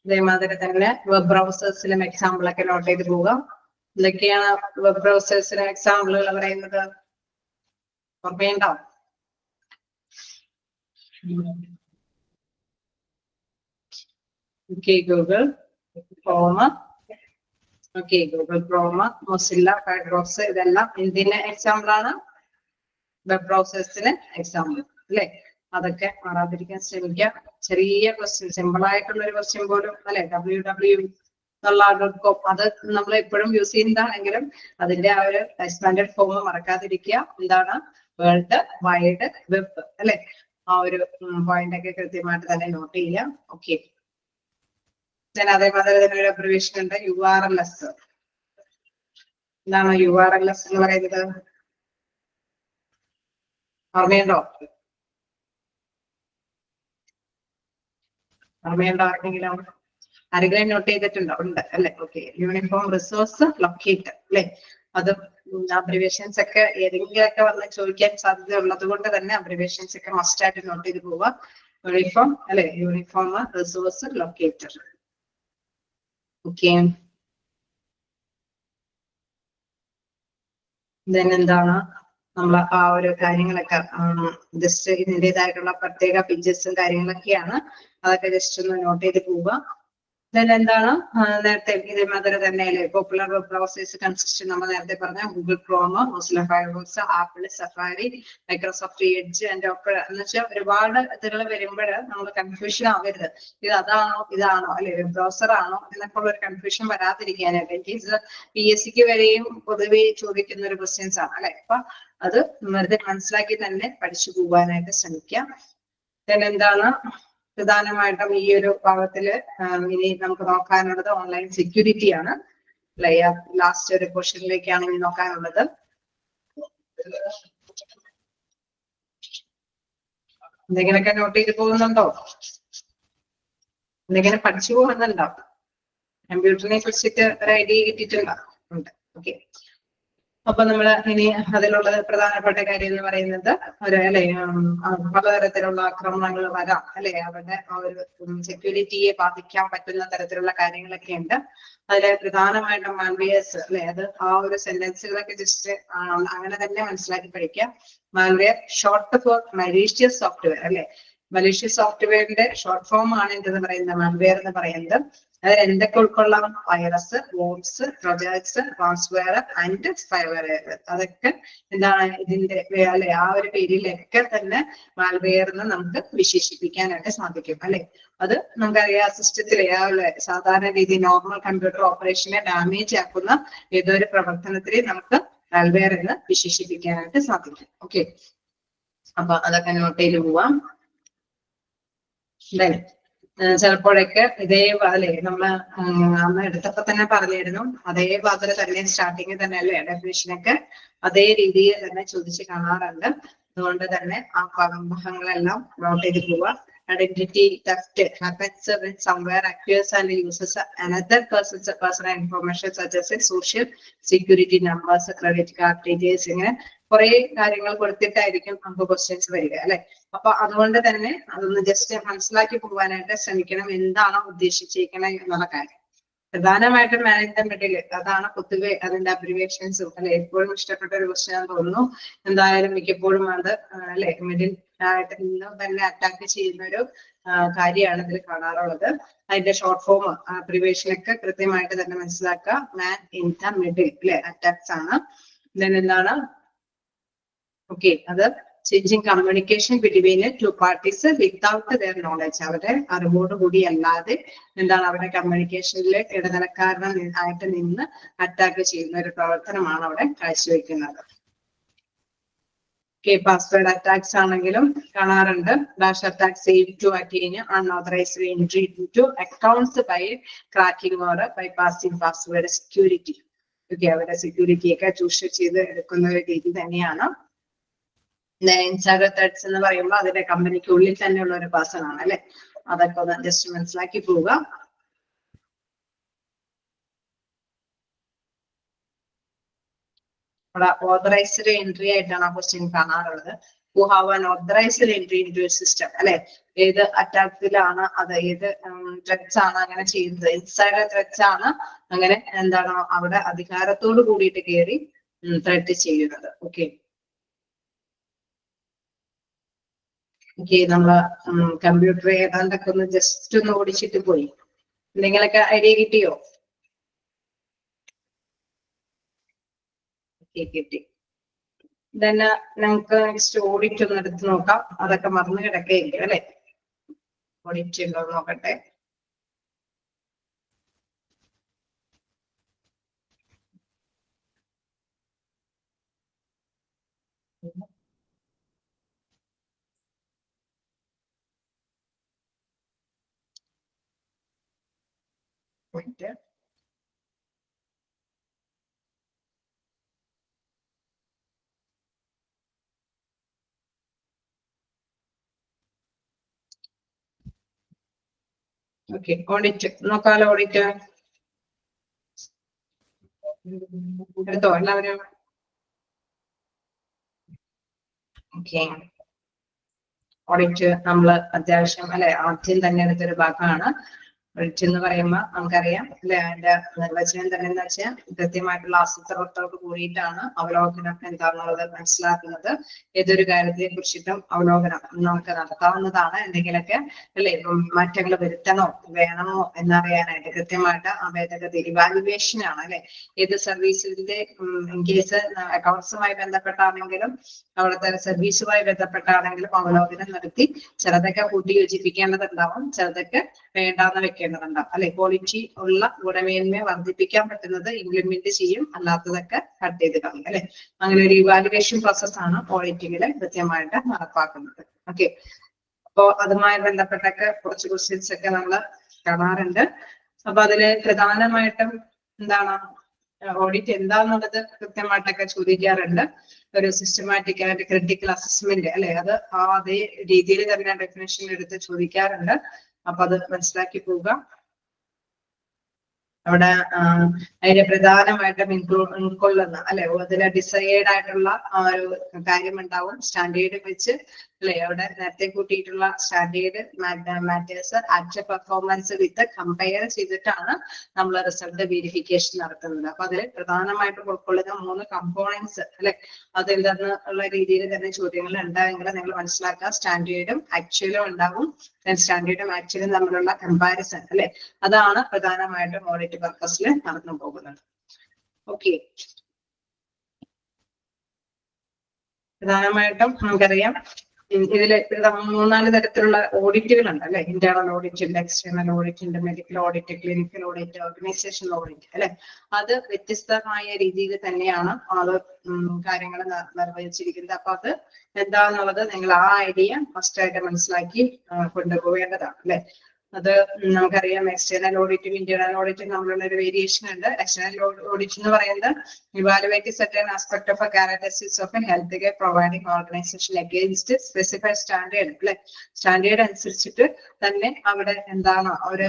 അതേമാതിരി തന്നെ വെബ് ബ്രൗസേഴ്സിലും എക്സാമ്പിൾ ഒക്കെ നോട്ട് ചെയ്ത് പോവുക. എന്തൊക്കെയാണ് വെബ് ബ്രൗസേഴ്സിലും എക്സാമ്പിളുകൾ പറയുന്നത്? ഓർമ്മയുണ്ടോ? Google Chrome, Google Chrome, Mozilla, Firefox, ഇതെല്ലാം എന്തിന്റെ എക്സാമ്പിൾ ആണ്? വെബ് ബ്രൗസേഴ്സിന് എക്സാമ്പിൾ അല്ലെ. അതൊക്കെ മാറാതിരിക്കാൻ ശ്രമിക്കാം. ചെറിയ ക്വസ്റ്റ്യൻ, സിമ്പിൾ ആയിട്ടുള്ള ഒരു ക്വസ്റ്റ്യൻ പോലും അല്ലെ, www.com അത് നമ്മൾ എപ്പോഴും യൂസ് ചെയ്യുന്നതാണെങ്കിലും അതിന്റെ ആ ഒരു സ്റ്റാൻഡേർഡ് ഫോം മറക്കാതിരിക്കുക. എന്താണ് വേൾഡ് വൈഡ് വെബ് അല്ലെ, ആ ഒരു പോയിന്റ് ഒക്കെ കൃത്യമായിട്ട് തന്നെ നോട്ട് ചെയ്യാം. ഓക്കെ, അതേമാതിരി തന്നെ ഒരു അബ്രിവേഷൻ ഉണ്ട്, URLs. എന്താണ് URLs എന്ന് പറയുന്നത്? ഓർമ്മയുണ്ടോ? ആർക്കെങ്കിലും ആരെങ്കിലും നോട്ട് ചെയ്തിട്ടുണ്ടോ? ഉണ്ട് അല്ലെ. ഓക്കെ, യൂണിഫോം റിസോഴ്സ് ലൊക്കേറ്റർ അല്ലെ. അത് അബ്രിവേഷൻസ് ഒക്കെ ഏതെങ്കിലുമൊക്കെ വന്ന് ചോദിക്കാൻ സാധ്യത ഉള്ളത് കൊണ്ട് തന്നെ അബ്രിവേഷൻസ് ഒക്കെ മസ്റ്റ് ആയിട്ട് നോട്ട് ചെയ്ത് പോവുക. യൂണിഫോം അല്ലെ, യൂണിഫോം റിസോഴ്സ് ലൊക്കേറ്റർ. ഓക്കെ, എന്താണ് നമ്മൾ ആ ഒരു കാര്യങ്ങളൊക്കെ ജസ്റ്റ് ഇതിൻ്റെതായിട്ടുള്ള പ്രത്യേക ഫീച്ചേഴ്സും കാര്യങ്ങളൊക്കെയാണ്. അതൊക്കെ ജസ്റ്റ് ഒന്ന് നോട്ട് ചെയ്ത് പോവുക. ദെൻ എന്താണ് നേരത്തെ ഇതേമാതിരി തന്നെ അല്ലേ പോപ്പുലർ വെബ് ബ്രൗസേഴ്സ് കൺസിസ്റ്റ് നമ്മൾ നേരത്തെ പറഞ്ഞ Google Chrome, Mozilla Firefox, apple, safari, Microsoft edge and ഒക്കെ എന്ന് വെച്ചാൽ ഒരുപാട് ഇതുകൾ വരുമ്പോൾ നമ്മൾ കൺഫ്യൂഷൻ ആവരുത്. ഇത് അതാണോ ഇതാണോ അല്ലെ വെബ് ബ്രൗസർ ആണോ എന്നൊക്കെ ഉള്ള ഒരു കൺഫ്യൂഷൻ വരാതിരിക്കാനായിട്ട് ഇത് PSC വരെയും പൊതുവെ ചോദിക്കുന്ന ഒരു ക്വസ്റ്റ്യൻസ് ആണ് അല്ലെ. അപ്പൊ അത് വെറുതെ മനസ്സിലാക്കി തന്നെ പഠിച്ചു പോകാനായിട്ട് ശ്രമിക്കാം. ദെൻ എന്താണ് പ്രധാനമായിട്ടും ഈ ഒരു ഭാഗത്തില് ഇനി നമുക്ക് നോക്കാനുള്ളത് ഓൺലൈൻ സെക്യൂരിറ്റി ആണ്. ലാസ്റ്റ് ഒരു ക്വസ്റ്റ്യനിലേക്കാണ് ഇനി നോക്കാനുള്ളത്. എന്തെങ്കിലുമൊക്കെ നോട്ട് ചെയ്ത് പോകുന്നുണ്ടോ? എന്തെങ്കിലും പഠിച്ചു പോകുന്നുണ്ടോ? കമ്പ്യൂട്ടറിനെ കുറിച്ചിട്ട് ഒരു ഐഡിയ കിട്ടിയിട്ടുണ്ടോ? ഉണ്ട്. ഓക്കെ. അപ്പൊ നമ്മൾ ഇനി അതിലുള്ള പ്രധാനപ്പെട്ട കാര്യം എന്ന് പറയുന്നത് ഒരു അല്ലെ പലതരത്തിലുള്ള ആക്രമണങ്ങൾ വരാം അല്ലെ, അവരുടെ ആ ഒരു സെക്യൂരിറ്റിയെ ബാധിക്കാൻ പറ്റുന്ന തരത്തിലുള്ള കാര്യങ്ങളൊക്കെ ഉണ്ട്. അതിലെ പ്രധാനമായിട്ടും മാൽവെയർസ് അല്ലെ, അത് ആ ഒരു സെന്റൻസുകളൊക്കെ ജസ്റ്റ് അങ്ങനെ തന്നെ മനസ്സിലാക്കി പഠിക്കാം. Malware short for malicious software അല്ലെ, മലീഷ്യസ് സോഫ്റ്റ്വെയറിന്റെ ഷോർട്ട് ഫോം ആണ് എന്തെന്ന് പറയുന്നത് മാൽവെയർ എന്ന് പറയുന്നത്. അതിൽ എന്തൊക്കെ ഉൾക്കൊള്ളാം? Virus, worms, trojans, ransomware and spyware. അതൊക്കെ എന്താണ് ഇതിന്റെ അല്ലെ ആ ഒരു പേരിലൊക്കെ തന്നെ മാൽവെയർ എന്ന് നമുക്ക് വിശേഷിപ്പിക്കാനായിട്ട് സാധിക്കും അല്ലെ. അത് നമുക്കറിയാം സിസ്റ്റത്തിലെ സാധാരണ രീതി നോർമൽ കമ്പ്യൂട്ടർ ഓപ്പറേഷനെ ഡാമേജ് ആക്കുന്ന ഏതൊരു പ്രവർത്തനത്തിനെ നമുക്ക് മാൽവെയർ എന്ന് വിശേഷിപ്പിക്കാനായിട്ട് സാധിക്കും. ഓക്കെ, അപ്പൊ അതൊക്കെ നോട്ട് ചെയ്ത് പോവാം. ചിലപ്പോഴൊക്കെ ഇതേ അല്ലെ നമ്മള് അന്ന് എടുത്തപ്പോ തന്നെ പറഞ്ഞിരുന്നു, അതേ ഭാഗത്ത് തന്നെ സ്റ്റാർട്ടിങ്ങിൽ തന്നെ അല്ലെ ഡെഫിനിഷനൊക്കെ അതേ രീതിയിൽ തന്നെ ചോദിച്ച് കാണാറുണ്ട്. അതുകൊണ്ട് തന്നെ ആ ഭാഗങ്ങളെല്ലാം നോട്ട് ചെയ്ത് പോവാം. Identity theft happens when somewhere acquires and uses another person's personal information such as social security numbers, credit card details. ഇങ്ങനെ കുറെ കാര്യങ്ങൾ കൊടുത്തിട്ടായിരിക്കും നമുക്ക് ക്വസ്റ്റ്യൻസ് വരിക അല്ലെ. അപ്പൊ അതുകൊണ്ട് തന്നെ അതൊന്ന് ജസ്റ്റ് മനസ്സിലാക്കി പോകാനായിട്ട് ശ്രമിക്കണം, എന്താണ് ഉദ്ദേശിച്ചിരിക്കുന്നത് എന്നുള്ള കാര്യം. പ്രധാനമായിട്ടും മാനേജ് ദ മിഡിൽ, അതാണ് പൊതുവെ അതിന്റെ അബ്രിവേഷൻസും അല്ലെ. എപ്പോഴും ഇഷ്ടപ്പെട്ട ഒരു ക്വസ്റ്റ്യൻ ആണെന്ന് തോന്നുന്നു. എന്തായാലും മിക്കപ്പോഴും അത് അല്ലെ മിഡിൽ ആയിട്ട് നിന്ന് തന്നെ അറ്റാക്ക് ചെയ്യുന്ന ഒരു കാര്യമാണ് ഇതിൽ കാണാറുള്ളത്. അതിന്റെ ഷോർട്ട് ഫോം അബ്രിവേഷനൊക്കെ കൃത്യമായിട്ട് തന്നെ മനസ്സിലാക്കുക. മാൻ ഇൻ ദ മിഡിൽ അല്ലെ അറ്റാക്സ് ആണ്. ദെൻ എന്താണ് ഓക്കെ, അത് changing communication between two parties without their knowledge, അവരുടെ അറിവോട് കൂടി അല്ലാതെ എന്താണ് അവരുടെ കമ്മ്യൂണിക്കേഷനിൽ ഇടനിലക്കാരനായിട്ട് നിന്ന് അറ്റാക്ക് ചെയ്യുന്ന ഒരു പ്രവർത്തനമാണ് അവിടെ കാഴ്ചവെക്കുന്നത്. പാസ്വേഡ് അറ്റാക്സ് ആണെങ്കിലും കാണാറുണ്ട്. Dash attack save to attain unauthorised entry to accounts by cracking or bypassing password security. Okay, അവരുടെ സെക്യൂരിറ്റിയൊക്കെ ചൂഷണം ചെയ്ത് എടുക്കുന്ന ഒരു രീതി തന്നെയാണ്. ഇൻസൈഡർ ത്രെഡ്സ് എന്ന് പറയുമ്പോൾ അതിന്റെ കമ്പനിക്ക് ഉള്ളിൽ തന്നെയുള്ള ഒരു പേഴ്സൺ ആണ് അല്ലെ. അതൊക്കെ ഒന്ന് ജസ്റ്റ് മനസ്സിലാക്കി പോവുക. അവിടെ ഓതറൈസ്ഡ് എൻട്രി ആയിട്ടാണ് ആ ക്വസ്റ്റ്യൻ കാണാറുള്ളത്. who have an authorized entry into a system അല്ലെ. ഏത് അറ്റാക്കിലാണ് അത്, ഏത് ത്രെഡ്സ് ആണ് അങ്ങനെ ചെയ്യുന്നത്? ഇൻസൈഡർ ത്രെഡ്സ് ആണ് അങ്ങനെ എന്താണ് അവിടെ അധികാരത്തോട് കൂടിയിട്ട് കയറി ത്രെഡ് ചെയ്യുന്നത്. ഓക്കെ, നമ്മള് കമ്പ്യൂട്ടർ ഏതാണ്ടൊക്കെ ഒന്ന് ജസ്റ്റ് ഒന്ന് ഓടിച്ചിട്ട് പോയി. എന്തെങ്കിലൊക്കെ ഐഡിയ കിട്ടിയോ? കിട്ടി. തന്നെ നമുക്ക് നെക്സ്റ്റ് ഓഡിറ്റ് ഒന്ന് എടുത്ത് നോക്കാം. അതൊക്കെ മറന്നു കിടക്കുകയായിരിക്കും അല്ലെ. ഓഡിറ്റ് ഉണ്ടോ നോക്കട്ടെ. ഓക്കെ, ഓഡിറ്റ് നോക്കാലോ. ഓഡിറ്റ് എടുത്തോ എല്ലാവരും? ഓക്കെ, ഓഡിറ്റ് നമ്മൾ അത്യാവശ്യം അല്ലെ ആദ്യം തന്നെ എടുത്തൊരു ഭാഗമാണ്. ഓഡിറ്റ് എന്ന് പറയുമ്പോൾ നമുക്കറിയാം അല്ലെ, അതിന്റെ നിർവചനം തന്നെ എന്ന് വെച്ചാൽ കൃത്യമായിട്ടുള്ള ആസൂത്രണത്തോട് കൂടിയിട്ടാണ് അവലോകനം എന്താണെന്നുള്ളത് മനസ്സിലാക്കുന്നത്. ഏതൊരു കാര്യത്തെ കുറിച്ചിട്ടും അവലോകനം നമുക്ക് നടത്താവുന്നതാണ്. എന്തെങ്കിലുമൊക്കെ അല്ലെ മാറ്റങ്ങൾ വരുത്തണോ വേണമോ എന്നറിയാനായിട്ട് കൃത്യമായിട്ട് ആ ഭേദഗതി ഇവാലുവേഷൻ ആണ് അല്ലെ. ഏത് സർവീസിന്റെ ഇൻ കേസ് അക്കൗണ്ട്സുമായി ബന്ധപ്പെട്ടാണെങ്കിലും അവിടുത്തെ സർവീസുമായി ബന്ധപ്പെട്ടാണെങ്കിലും അവലോകനം നടത്തി ചിലതൊക്കെ കൂട്ടി യോജിപ്പിക്കേണ്ടതുണ്ടാവും, ചിലതൊക്കെ വേണ്ടാന്ന് വെക്കേണ്ടതുണ്ടാവും അല്ലെ. ക്വാളിറ്റി ഉള്ള ഗുണമേന്മയെ വർദ്ധിപ്പിക്കാൻ പറ്റുന്നത് ഇംപ്ലിമെന്റ് ചെയ്യും, അല്ലാത്തതൊക്കെ കട്ട് ചെയ്ത് കളയും അല്ലെ. അങ്ങനെ ഒരു ഇവാലുവേഷൻ പ്രോസസ്സാണ് ഓഡിറ്റിങ്ങില് കൃത്യമായിട്ട് നടപ്പാക്കുന്നത്. ഓക്കെ, അപ്പോ അതുമായി ബന്ധപ്പെട്ടൊക്കെ കുറച്ച് ക്വസ്റ്റ്യൻസ് ഒക്കെ നമ്മൾ കാണാറുണ്ട്. അപ്പൊ അതില് പ്രധാനമായിട്ടും എന്താണ് ഓഡിറ്റ് എന്താന്നുള്ളത് കൃത്യമായിട്ടൊക്കെ ചോദിക്കാറുണ്ട്. ഒരു സിസ്റ്റമാറ്റിക് ആൻഡ് ക്രിട്ടിക്കൽ അസസ്മെന്റ് അല്ലെ, അത് അതേ രീതിയിൽ തന്നെ ഡെഫിനേഷൻ എടുത്ത് ചോദിക്കാറുണ്ട്. അപ്പൊ അത് മനസ്സിലാക്കി പോവുക. അവിടെ അതിന്റെ പ്രധാനമായിട്ടും ഉൾക്കൊള്ളുന്ന അല്ലെ, അതിലെ ഡിസൈഡ് ആയിട്ടുള്ള ഒരു കാര്യം ഉണ്ടാവും. സ്റ്റാൻഡേർഡ് വെച്ച് അല്ലെ, അവിടെ നേരത്തെ കൂട്ടിയിട്ടുള്ള standard matters actual performance with compare ചെയ്തിട്ടാണ് നമ്മൾ റിസൾട്ട് വെരിഫിക്കേഷൻ നടത്തുന്നത്. അപ്പൊ അതിൽ പ്രധാനമായിട്ടും ഉൾക്കൊള്ളുന്ന 3 കമ്പോണൻസ് അല്ലെ, അതെന്താന്നുള്ള രീതിയിൽ തന്നെ ചോദ്യങ്ങൾ ഉണ്ടായെങ്കിൽ നിങ്ങൾ മനസ്സിലാക്കുക. സ്റ്റാൻഡേർഡും ആക്ച്വലും ഉണ്ടാവും. സ്റ്റാൻഡേർഡും ആക്ച്വലും തമ്മിലുള്ള കമ്പാരിസൺ അല്ലെ, അതാണ് പ്രധാനമായിട്ടും ഓഡിറ്റ് പർപ്പസിൽ നടന്നു പോകുന്നത്. ഓക്കെ, പ്രധാനമായിട്ടും നമുക്കറിയാം ഇതില് 3-4 തരത്തിലുള്ള ഓഡിറ്റുകളുണ്ട് അല്ലെ. ഇന്റേണൽ ഓഡിറ്റ് ഉണ്ട്, എക്സ്റ്റേണൽ ഓഡിറ്റ് ഉണ്ട്, medical audit, clinical audit, organisational audit അല്ലെ. അത് വ്യത്യസ്തമായ രീതിയിൽ തന്നെയാണ് അത് കാര്യങ്ങൾ നിർവഹിച്ചിരിക്കുന്നത്. അപ്പൊ അത് എന്താണെന്നുള്ളത് നിങ്ങൾ ആ ഐഡിയ ഫസ്റ്റ് ആയിട്ട് മനസ്സിലാക്കി കൊണ്ടുപോകേണ്ടതാണ് അല്ലെ. അത് നമുക്കറിയാം എക്സ്റ്റേണൽ ഓഡിറ്റും ഇന്റേണൽ ഓഡിറ്റും തമ്മിലുള്ള ഒരു വേരിയേഷൻ ഉണ്ട്. എക്സ്റ്റേണൽ ഓഡിറ്റ് എന്ന് പറയുന്നത് evaluate certain aspect of characteristics of A health care providing organisation against specified standard അല്ലെ. സ്റ്റാൻഡേർഡ് അനുസരിച്ചിട്ട് തന്നെ അവിടെ എന്താണ് അവര്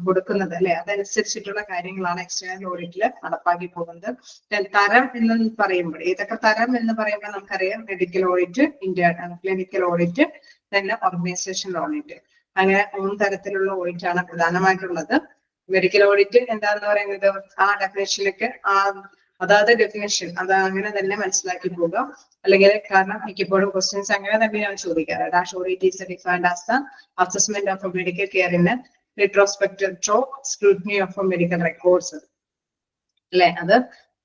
കൊടുക്കുന്നത് അല്ലെ, അതനുസരിച്ചിട്ടുള്ള കാര്യങ്ങളാണ് എക്സ്റ്റേണൽ ഓഡിറ്റിൽ നടപ്പാക്കി പോകുന്നത്. തരം എന്ന് പറയുമ്പോൾ ഏതൊക്കെ തരം എന്ന് പറയുമ്പോൾ നമുക്കറിയാം medical audit, internal clinical audit, തന്നെ ഓർഗനൈസേഷണൽ ഓഡിറ്റ്. അങ്ങനെ 3 തരത്തിലുള്ള ഓഡിറ്റ് ആണ് പ്രധാനമായിട്ടുള്ളത്. മെഡിക്കൽ ഓഡിറ്റ് എന്താന്ന് പറയുന്നത് ആ ഡെഫിനേഷനിലേക്ക് അതാത് ഡെഫിനേഷൻ അത് അങ്ങനെ തന്നെ മനസ്സിലാക്കി പോകുക. അല്ലെങ്കിൽ കാരണം മിക്കപ്പോഴും ക്വസ്റ്റ്യൻസ് അങ്ങനെ തന്നെയാണ് ചോദിക്കാറ്. Dash audit is defined as the assessment of medical care in retrospective scrutiny of medical records അല്ലെ. അത്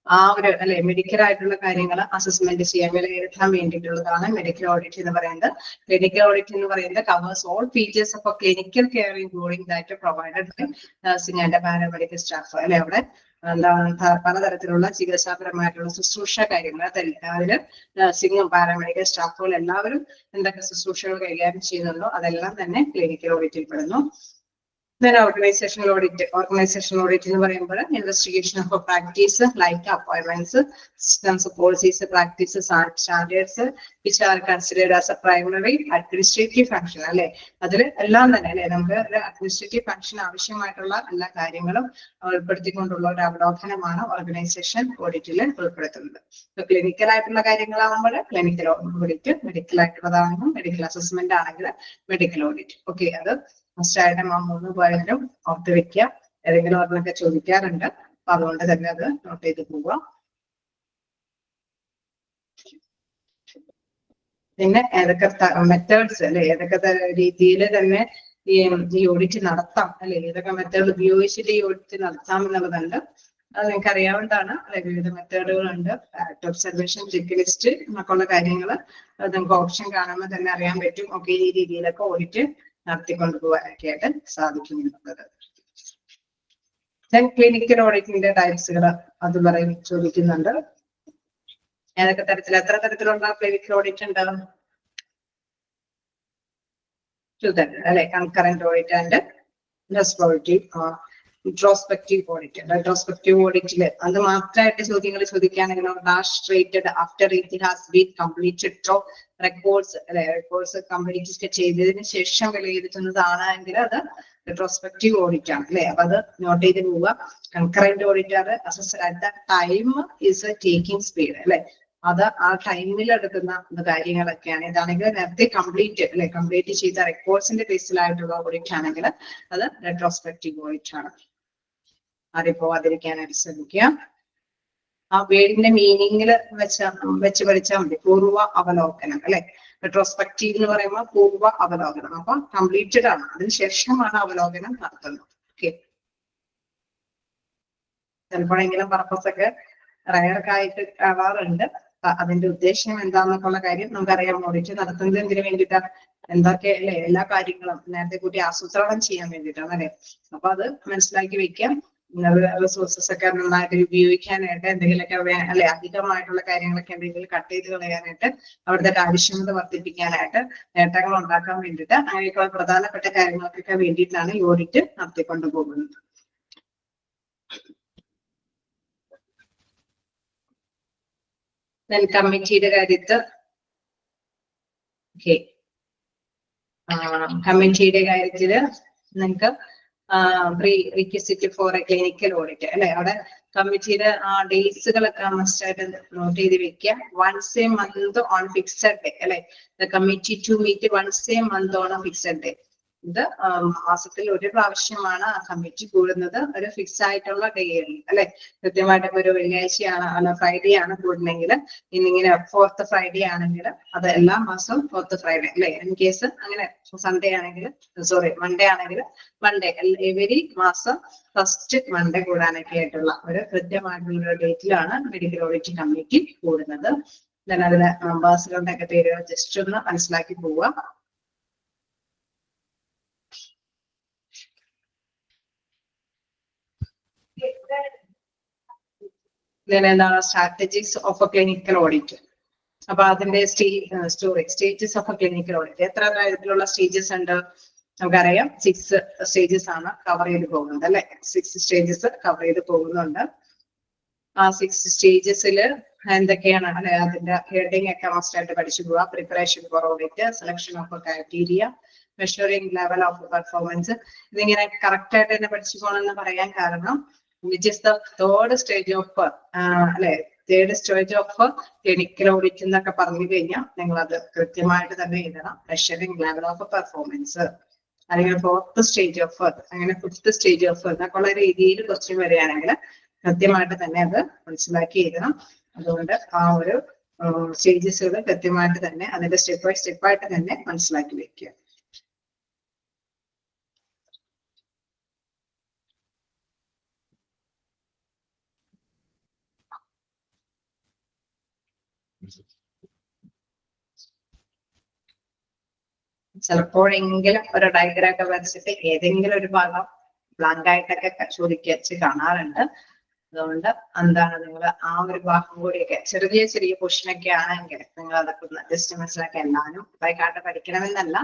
ആ ഒരു അല്ലെ മെഡിക്കൽ ആയിട്ടുള്ള കാര്യങ്ങൾ അസസ്മെന്റ് ചെയ്യാൻ വിലയിരുത്താൻ വേണ്ടിയിട്ടുള്ളതാണ് മെഡിക്കൽ ഓഡിറ്റ് എന്ന് പറയുന്നത്. ക്ലിനിക്കൽ ഓഡിറ്റ് എന്ന് പറയുന്നത് covers all features of clinical care including that provided by nursing and paramedical staff അല്ലെ. അവിടെ എന്താണ് പലതരത്തിലുള്ള ചികിത്സാപരമായിട്ടുള്ള ശുശ്രൂഷ കാര്യങ്ങൾ അതില് നഴ്സിംഗും പാരാമെഡിക്കൽ സ്റ്റാഫുകൾ എല്ലാവരും എന്തൊക്കെ ശുശ്രൂഷകൾ കൈകാര്യം ചെയ്യുന്നുണ്ടോ അതെല്ലാം തന്നെ ക്ലിനിക്കൽ ഓഡിറ്റിൽ പെടുന്നു. Then organizational audit. Organizational audit എന്ന് പറയുമ്പോൾ investigation of practice like appointments, systems, policies, practices and standards which are considered as a primary administrative function അല്ലെ. അതിൽ എല്ലാം തന്നെ അല്ലെ നമുക്ക് ഒരു അഡ്മിനിസ്ട്രേറ്റീവ് ഫംഗ്ഷൻ ആവശ്യമായിട്ടുള്ള എല്ലാ കാര്യങ്ങളും ഉൾപ്പെടുത്തിക്കൊണ്ടുള്ള ഒരു അവലോകനമാണ് ഓർഗനൈസേഷൻ ഓഡിറ്റിൽ ഉൾപ്പെടുത്തുന്നത്. ക്ലിനിക്കൽ ആയിട്ടുള്ള കാര്യങ്ങളാകുമ്പോൾ ക്ലിനിക്കൽ ഓഡിറ്റ്, മെഡിക്കൽ ആയിട്ടുള്ളതാകുമ്പോൾ മെഡിക്കൽ അസസ്മെന്റ് ആണെങ്കിൽ മെഡിക്കൽ ഓഡിറ്റ്. ഓക്കെ, അത് ഫസ്റ്റായിട്ടും ആ 3 പോയിന്റും ഓർത്ത് വെക്കുക. ഏതെങ്കിലും ഒരെണ്ണമൊക്കെ ചോദിക്കാറുണ്ട്. അപ്പൊ അതുകൊണ്ട് തന്നെ അത് നോട്ട് ചെയ്ത് പോവുക. പിന്നെ ഏതൊക്കെ മെത്തേഡ്സ് അല്ലെ, ഏതൊക്കെ രീതിയിൽ തന്നെ ഈ ഓഡിറ്റ് നടത്താം അല്ലെ, ഏതൊക്കെ മെത്തേഡ് ഉപയോഗിച്ചിട്ട് ഈ ഓഡിറ്റ് നടത്താം എന്നുള്ളതുണ്ട്. അത് നിങ്ങൾക്ക് അറിയാവുന്നതാണ് അല്ലെ. വിവിധ മെത്തേഡുകളുണ്ട്. ഒബ്സർവേഷൻ, ചെക്ക് ലിസ്റ്റ് എന്നൊക്കെ ഉള്ള കാര്യങ്ങൾ നിങ്ങൾക്ക് ഓപ്ഷൻ കാണുമ്പോൾ തന്നെ അറിയാൻ പറ്റും. ഓക്കെ, ഈ രീതിയിലൊക്കെ ഓഡിറ്റ് നടത്തിക്കൊണ്ടുപോകാനൊക്കെ ആയിട്ട് സാധിക്കുന്നുള്ളത്. ക്ലിനിക്കൽ ഓഡിറ്റിന്റെ ടൈപ്സുകൾ അത് പറയും ചോദിക്കുന്നുണ്ട്. ഏതൊക്കെ തരത്തിൽ എത്ര തരത്തിലുള്ള ക്ലിനിക്കൽ ഓഡിറ്റ് ഉണ്ടാവും? 2 തരത്തിൽ അല്ലെ. Concurrent audit and retrospective audit. Retrospective ഓഡിറ്റില് അത് മാത്രമായിട്ട് ചോദ്യങ്ങൾ ചോദിക്കുകയാണെങ്കിൽ dash rated after it has been completed records അല്ലെ. റെക്കോർഡ്സ് കംപ്ലീറ്റ് ചെയ്തതിനു ശേഷം വിലയിരുത്തുന്നതാണ് എങ്കിൽ അത് റെട്രോസ്പെക്റ്റീവ് ഓഡിറ്റ് ആണ് അല്ലെ. അപ്പൊ അത് നോട്ട് ചെയ്ത് പോവുക. കൺകറന്റ് ഓഡിറ്റ് ആണ് assess at the time is taking speed അല്ലെ. അത് ആ ടൈമിൽ എടുക്കുന്ന കാര്യങ്ങളൊക്കെയാണ്. ഇതാണെങ്കിൽ നേരത്തെ കംപ്ലീറ്റ് ചെയ്ത റെക്കോർഡ്സിന്റെ ബേസിലായിട്ടുള്ള ഓഡിറ്റ് ആണെങ്കിൽ അത് റെട്രോസ്പെക്റ്റീവ് ഓഡിറ്റ് ആണ്. അറിപ്പോവാതിരിക്കാനായിട്ട് ശ്രമിക്കുക. ആ വേർഡിന്റെ മീനിങ്ങിൽ വെച്ച് പഠിച്ചാൽ മതി. പൂർവ്വ അവലോകനം അല്ലെ. റെട്രോസ്പെക്റ്റീവ് എന്ന് പറയുമ്പോൾ പൂർവ്വ അവലോകനം. അപ്പൊ കംപ്ലീറ്റഡ് ആണ്, അതിനുശേഷമാണ് അവലോകനം നടത്തുന്നത്. ഓക്കെ, ചിലപ്പോഴെങ്കിലും പർപ്പസ് ഒക്കെ റയർക്കായിട്ട് ആവാറുണ്ട്. അതിന്റെ ഉദ്ദേശം എന്താണെന്നൊക്കെയുള്ള കാര്യം നമുക്കറിയാം. ഓഡിറ്റ് നടത്തുന്നത് എന്തിനു വേണ്ടിയിട്ടാണ്? എന്തൊക്കെ അല്ലെ, എല്ലാ കാര്യങ്ങളും നേരത്തെ കൂട്ടി ആസൂത്രണം ചെയ്യാൻ വേണ്ടിയിട്ടാണ് അല്ലെ. അപ്പൊ അത് മനസ്സിലാക്കി വെക്കാം. റിസോഴ്സസ് ഒക്കെ നന്നായിട്ട് ഉപയോഗിക്കാനായിട്ട്, എന്തെങ്കിലുമൊക്കെ അല്ലെ അധികമായിട്ടുള്ള കാര്യങ്ങളൊക്കെ എന്തെങ്കിലും കട്ട് ചെയ്ത് കളയാനായിട്ട്, അവിടുത്തെ കാര്യക്ഷമത വർദ്ധിപ്പിക്കാനായിട്ട്, നേട്ടങ്ങൾ ഉണ്ടാക്കാൻ വേണ്ടിയിട്ട്, അങ്ങനെയൊക്കെയുള്ള പ്രധാനപ്പെട്ട കാര്യങ്ങൾക്കൊക്കെ വേണ്ടിയിട്ടാണ് ഈ ഓഡിറ്റ് നടത്തിക്കൊണ്ടു പോകുന്നത്. കമ്മിറ്റിയുടെ കാര്യത്ത് കമ്മിറ്റിയുടെ കാര്യത്തില് നിങ്ങൾക്ക് prerequisite for a clinical audit അല്ലെ. അവിടെ കമ്മിറ്റിയുടെ ഡേറ്റ്സുകളൊക്കെ മസ്റ്റ് ആയിട്ട് നോട്ട് ചെയ്ത് വെക്കുക. Once a month on fixed day അല്ലെ. The committee to meet once a month on a fixed day. ഇത് മാസത്തിൽ ഒരു പ്രാവശ്യമാണ് ആ കമ്മിറ്റി കൂടുന്നത്. ഒരു ഫിക്സ് ആയിട്ടുള്ള ഡേയിൽ അല്ലെ. കൃത്യമായിട്ട് ഒരു വെള്ളിയാഴ്ചയാണ് അല്ല ഫ്രൈഡേ ആണ് കൂടുന്നെങ്കിൽ, ഇന്നിങ്ങനെ 4th ഫ്രൈഡേ ആണെങ്കിൽ അത് എല്ലാ മാസവും 4th ഫ്രൈഡേ അല്ലെ. ഇൻ കേസ് അങ്ങനെ സൺഡേ ആണെങ്കിൽ മൺഡേ ആണെങ്കിൽ മൺഡേ എവരി മാസം ഫസ്റ്റ് മൺഡേ കൂടാനൊക്കെ ആയിട്ടുള്ള ഒരു കൃത്യമായിട്ടുള്ള ഒരു ഡേറ്റിലാണ് മെഡിക്കൽ ഓഡിറ്റ് കമ്മിറ്റി കൂടുന്നത്. അതിലെ മെമ്പേഴ്സുകളുടെ ഒക്കെ പേരുകൾ ജസ്റ്റ് ഒന്ന് മനസ്സിലാക്കി പോവുക. എന്താണ് strategies of A clinical audit. അപ്പൊ അതിന്റെ stages of A clinical audit. എത്ര തരത്തിലുള്ള സ്റ്റേജസ് ഉണ്ട് നമുക്കറിയാം. 6 സ്റ്റേജസ് ആണ് കവർ ചെയ്ത് പോകുന്നത് അല്ലെ. 6 സ്റ്റേജസ് കവർ ചെയ്ത് പോകുന്നുണ്ട്. ആ 6 സ്റ്റേജസിൽ എന്തൊക്കെയാണ് അല്ലെ, അതിന്റെ ഹെഡിങ് ഒക്കെ മസ്റ്റ് ആയിട്ട് പഠിച്ചു പോവുക. Preparation for audit, selection of criteria, measuring level of performance. ഇതിങ്ങനെ കറക്റ്റ് ആയിട്ട് തന്നെ പഠിച്ചു പോകണമെന്ന് പറയാൻ കാരണം, which is the third stage of അല്ലെ third stage of clinical audit എന്നൊക്കെ പറഞ്ഞു കഴിഞ്ഞാൽ നിങ്ങൾ അത് കൃത്യമായിട്ട് തന്നെ എഴുതണം. മെഷറിംഗ് ലെവൽ ഓഫ് പെർഫോമൻസ്, അല്ലെങ്കിൽ 4th സ്റ്റേജ് ഓഫ്, അങ്ങനെ 5th സ്റ്റേജ് ഓഫ് എന്നൊക്കെ ഉള്ള രീതിയിൽ ക്വസ്റ്റ്യൻ വരികയാണെങ്കിൽ കൃത്യമായിട്ട് തന്നെ അത് മനസ്സിലാക്കി എഴുതണം. അതുകൊണ്ട് ആ ഒരു സ്റ്റേജസുകൾ കൃത്യമായിട്ട് തന്നെ അതിന്റെ സ്റ്റെപ്പ് ആയിട്ട് തന്നെ മനസ്സിലാക്കി വെക്കുക. ചിലപ്പോഴെങ്കിലും ഒരു ഡയഗ്രാം ഒക്കെ വരച്ചിട്ട് ഏതെങ്കിലും ഒരു ഭാഗം ബ്ലാങ്ക് ആയിട്ടൊക്കെ ചോദിച്ച് കാണാറുണ്ട്. അതുകൊണ്ട് എന്താണ് നിങ്ങൾ ആ ഒരു ഭാഗം കൂടിയൊക്കെ ചെറിയ പൊസിഷനൊക്കെ ആണെങ്കിൽ നിങ്ങൾ അതൊക്കെ ജസ്റ്റ് മനസ്സിലാക്കി. എല്ലാവരും ബൈക്കാട്ട് പഠിക്കണമെന്നല്ല,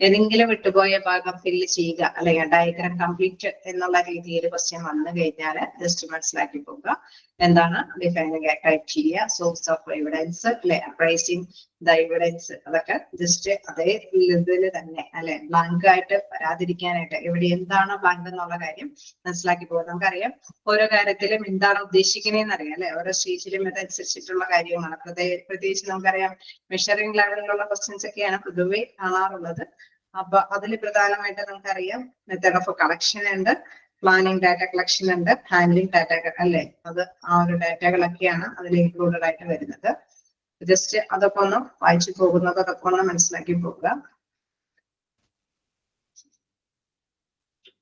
ഏതെങ്കിലും വിട്ടുപോയ ഭാഗം ഫില്ല് ചെയ്യുക അല്ലെങ്കിൽ ഡയഗ്രാം കംപ്ലീറ്റ് എന്നുള്ള രീതിയിൽ ക്വസ്റ്റ്യൻ വന്നു കഴിഞ്ഞാൽ ജസ്റ്റ് മനസ്സിലാക്കി പോകുക. എന്താണ് defining criteria, source of evidence അല്ലെ, അപ്രൈസിങ് ദ എവിഡൻസ്, അതൊക്കെ ജസ്റ്റ് അതേ ഇതിൽ തന്നെ അല്ലെ ബ്ലാങ്ക് ആയിട്ട് വരാതിരിക്കാനായിട്ട് എവിടെ എന്താണ് ബ്ലാങ്ക് എന്നുള്ള കാര്യം മനസ്സിലാക്കി പോകുക. നമുക്കറിയാം ഓരോ കാര്യത്തിലും എന്താണ് ഉദ്ദേശിക്കുന്നതെന്ന് അറിയാം അല്ലെ. ഓരോ സ്റ്റേജിലും ഇതനുസരിച്ചിട്ടുള്ള കാര്യങ്ങളാണ്. പ്രത്യേകിച്ച് നമുക്കറിയാം മെഷറിംഗ് ലെവലിലുള്ള ക്വസ്റ്റ്യൻസ് ഒക്കെയാണ് പൊതുവെ കാണാറുള്ളത്. അപ്പൊ അതിൽ പ്രധാനമായിട്ട് നമുക്കറിയാം മെത്തേഡ് ഓഫ് കളക്ഷൻ ഉണ്ട്, പ്ലാനിങ് ഡാറ്റ കളക്ഷൻ ഉണ്ട്, ഹാൻഡ്ലിംഗ് ഡാറ്റ അല്ലെ. അത് ആ ഒരു ഡാറ്റകളൊക്കെയാണ് അതിൽ ഇൻക്ലൂഡഡ് ആയിട്ട് വരുന്നത്. ജസ്റ്റ് അതൊക്കെ ഒന്ന് വായിച്ചു പോകുന്നത്, അതൊക്കെ ഒന്ന് മനസ്സിലാക്കി പോകുക.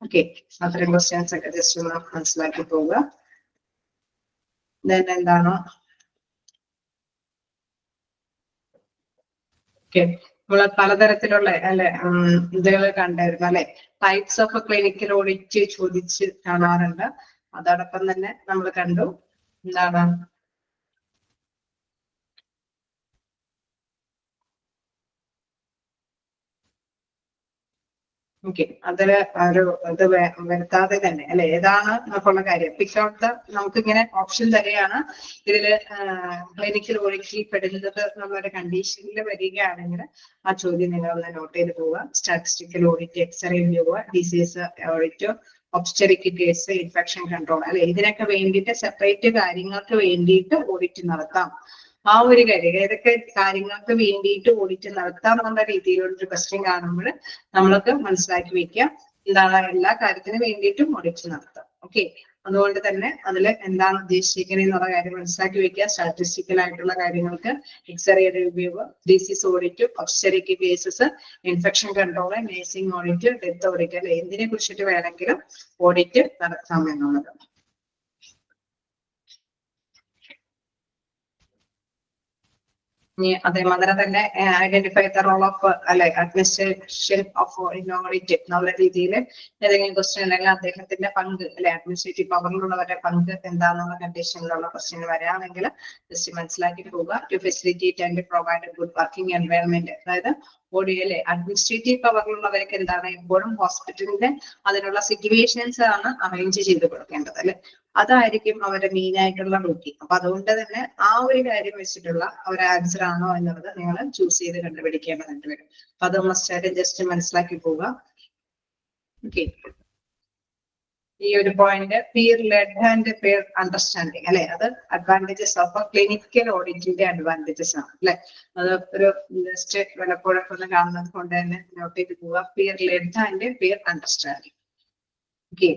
ഓക്കെ, അത്രയും ക്വസ്റ്റ്യൻസ് ഒക്കെ ജസ്റ്റ് ഒന്ന് മനസ്സിലാക്കി പോവുക. ദെൻ എന്താണ് ഓക്കെ, നമ്മൾ പലതരത്തിലുള്ള അല്ലെ ഇതുകൾ കണ്ടായിരുന്നു അല്ലെ. ടൈപ്സ് ഓഫ് ക്ലിനിക്കൽ ഓഡിറ്റ് ചോദിച്ച് കാണാറുണ്ട്. അതോടൊപ്പം തന്നെ നമ്മൾ കണ്ടു എന്താണ് ഓക്കെ, അതില് ഒരു ഇത് വരുത്താതെ തന്നെ അല്ലെ ഏതാണ് നമുക്കുള്ള കാര്യം പിക്ക് ഔട്ട് ദ, നമുക്ക് ഇങ്ങനെ ഓപ്ഷൻ തരികയാണ്. ഇതില് ക്ലിനിക്കൽ ഓഡിറ്റിൽ പെടുന്നത് എന്നുള്ളൊരു കണ്ടീഷനിൽ വരികയാണെങ്കിൽ ആ ചോദ്യം നിങ്ങൾ ഒന്ന് നോട്ട് ചെയ്ത് പോവുക. Statistical audit, X-ray review, disease audit, obstetric case, infection control അല്ലെ. ഇതിനൊക്കെ വേണ്ടിയിട്ട് സെപ്പറേറ്റ് കാര്യങ്ങൾക്ക് വേണ്ടിയിട്ട് ഓഡിറ്റ് നടത്താം. ആ ഒരു കാര്യം ഏതൊക്കെ കാര്യങ്ങൾക്ക് വേണ്ടിയിട്ട് ഓഡിറ്റ് നടത്താം എന്നുള്ള രീതിയിലുള്ള ക്വസ്റ്റ്യൻ കാണുമ്പോൾ നമ്മളൊക്കെ മനസ്സിലാക്കി വെക്കാം എന്താണ് എല്ലാ കാര്യത്തിനും വേണ്ടിയിട്ടും ഓഡിറ്റ് നടത്താം. ഓക്കെ, അതുകൊണ്ട് തന്നെ അതിൽ എന്താണ് ഉദ്ദേശിക്കുന്നത് എന്നുള്ള കാര്യം മനസ്സിലാക്കി വെക്കുക. സ്റ്റാറ്റിസ്റ്റിക്കൽ ആയിട്ടുള്ള കാര്യങ്ങൾക്ക് X-ray review, disease audit, obstetric cases, infection control, nursing audit, death audit, അല്ലെ എന്തിനെ കുറിച്ചിട്ട് വേണമെങ്കിലും ഓഡിറ്റ് നടത്താം എന്നുള്ളത്. അതേമാതിരി തന്നെ ഐഡന്റിഫൈ ദ റോൾ ഓഫ് അല്ലെ അഡ്മിനിസ്ട്രേഷൻ ഓഫ് ഓഡിറ്റ് എന്നുള്ള രീതിയിൽ ഏതെങ്കിലും ക്വസ്റ്റ്യൻ അല്ലെങ്കിൽ അദ്ദേഹത്തിന്റെ പങ്ക് അല്ലെ അഡ്മിനിസ്ട്രേറ്റീവ് പവറിലുള്ളവരുടെ പങ്ക് എന്താണെന്നുള്ള കണ്ടീഷനിലുള്ള ക്വസ്റ്റ്യൻ വരികയാണെങ്കിൽ ജസ്റ്റ് മനസ്സിലാക്കി പോവുക. To facilitate and provide good working environment, അതായത് അല്ലെ അഡ്മിനിസ്ട്രേറ്റീവ് പവറിലുള്ളവർക്ക് എന്താണ് എപ്പോഴും ഹോസ്പിറ്റലിന്റെ അതിനുള്ള സിറ്റുവേഷൻസ് ആണ് അറേഞ്ച് ചെയ്ത് കൊടുക്കേണ്ടത് അല്ലെ, അതായിരിക്കും അവരുടെ മെയിൻ ആയിട്ടുള്ള ഡ്യൂട്ടി. അപ്പൊ അതുകൊണ്ട് തന്നെ ആ ഒരു കാര്യം വെച്ചിട്ടുള്ള ഒരു ആൻസർ ആണോ എന്നുള്ളത് നിങ്ങൾ ചൂസ് ചെയ്ത് കണ്ടുപിടിക്കേണ്ടതായിട്ട് വരും. അപ്പൊ അത് മസ്റ്റായിട്ട് ജസ്റ്റ് മനസ്സിലാക്കി പോവുക. ഓക്കെ, ഈ ഒരു point peer led and peer understanding അല്ലെ, അത് അഡ്വാൻറ്റേജസ് ഓഫ് ക്ലിനിക്കൽ ഓഡിറ്റിന്റെ അഡ്വാൻറ്റേജസ് ആണ് അല്ലെ. അത് ഒരു ജസ്റ്റ് വിലപ്പോഴൊക്കെ ഒന്ന് കാണുന്നത് കൊണ്ട് തന്നെ നോട്ട് ചെയ്ത് പോവുക. Peer led and peer understanding. Okay,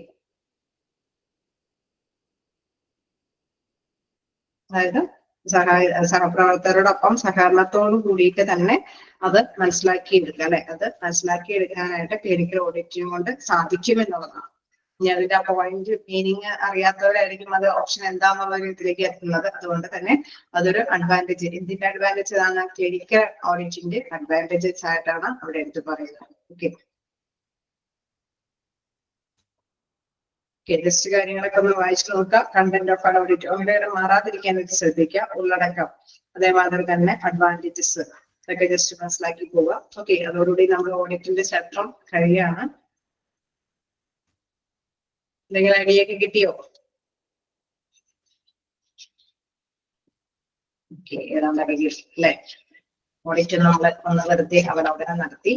അതായത് സഹപ്രവർത്തകരോടൊപ്പം സഹകരണത്തോടു കൂടിയിട്ട് തന്നെ അത് മനസ്സിലാക്കി എടുക്കുക അല്ലെ. അത് മനസ്സിലാക്കി എടുക്കാനായിട്ട് ക്ലിനിക്കൽ ഓഡിറ്റിംഗ് കൊണ്ട് സാധിക്കും എന്നുള്ളതാണ്. ഇനി അതിന്റെ ആ പോയിന്റ് മീനിങ് അറിയാത്തവരായിരിക്കും അത് ഓപ്ഷൻ എന്താന്നുള്ള രീതിയിലേക്ക് എത്തുന്നത്. അതുകൊണ്ട് തന്നെ അതൊരു അഡ്വാൻറ്റേജ്, എന്തിന്റെ അഡ്വാൻറ്റേജ് ആണ്? ക്ലിനിക്കൽ ഓഡിറ്റിന്റെ അഡ്വാൻറ്റേജസ് ആയിട്ടാണ് അവിടെ എടുത്ത് പറയുന്നത്. ഓക്കെ, ജസ്റ്റ് കാര്യങ്ങളൊക്കെ ഒന്ന് വായിച്ചു നോക്കുക. കണ്ടന്റ് ഓഫ് ഓഡിറ്റ് അവിടെ മാറാതിരിക്കാനായിട്ട് ശ്രദ്ധിക്കുക. ഉള്ളടക്കം അതേമാതിരി തന്നെ അഡ്വാൻറ്റേജസ് ഇതൊക്കെ ജസ്റ്റ് മനസ്സിലാക്കി പോവുക. ഓക്കെ, അതോടുകൂടി നമ്മൾ ഓഡിറ്റിന്റെ ചാപ്റ്റർ കഴിയാണ്. എന്തെങ്കിലും ഐഡിയ ഒക്കെ കിട്ടിയോ? ഓക്കെ, ഏതാ തുടങ്ങി അല്ലെ. ഓഡിറ്റ് നമ്മൾ ഒന്ന് വെറുതെ അവലോകനം നടത്തി.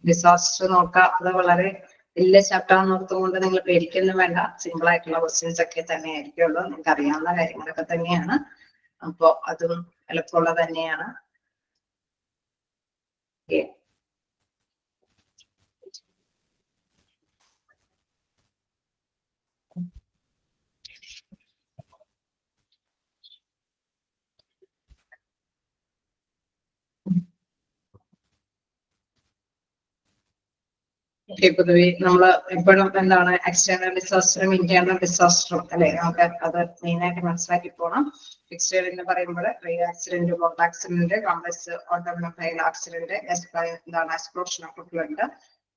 ഡിസാസ്റ്റർ നോക്കാം. അത് വളരെ വലിയ ചാപ്റ്റർ നോക്കുന്നതുകൊണ്ട് നിങ്ങൾ പേടിക്കൊന്നും വേണ്ട. സിമ്പിൾ ആയിട്ടുള്ള ക്വസ്റ്റ്യൻസ് ഒക്കെ തന്നെ ആയിരിക്കുള്ളൂ. നിങ്ങൾക്ക് അറിയാവുന്ന കാര്യങ്ങളൊക്കെ തന്നെയാണ്. അപ്പോ അതും എളുപ്പമുള്ളത് തന്നെയാണ്. പൊതുവെ നമ്മൾ എപ്പോഴും എന്താണ് എക്സ്റ്റേണൽ ഡിസാസ്റ്ററും ഇന്റേണൽ ഡിസാസ്റ്ററും അല്ലെ, നമുക്ക് അത് മെയിൻ ആയിട്ട് മനസ്സിലാക്കി പോകണം. എക്സ്റ്റേണൽ എന്ന് പറയുമ്പോൾ rail accident, boat accident, complex automobile accident, എന്താണ് explosion of flood,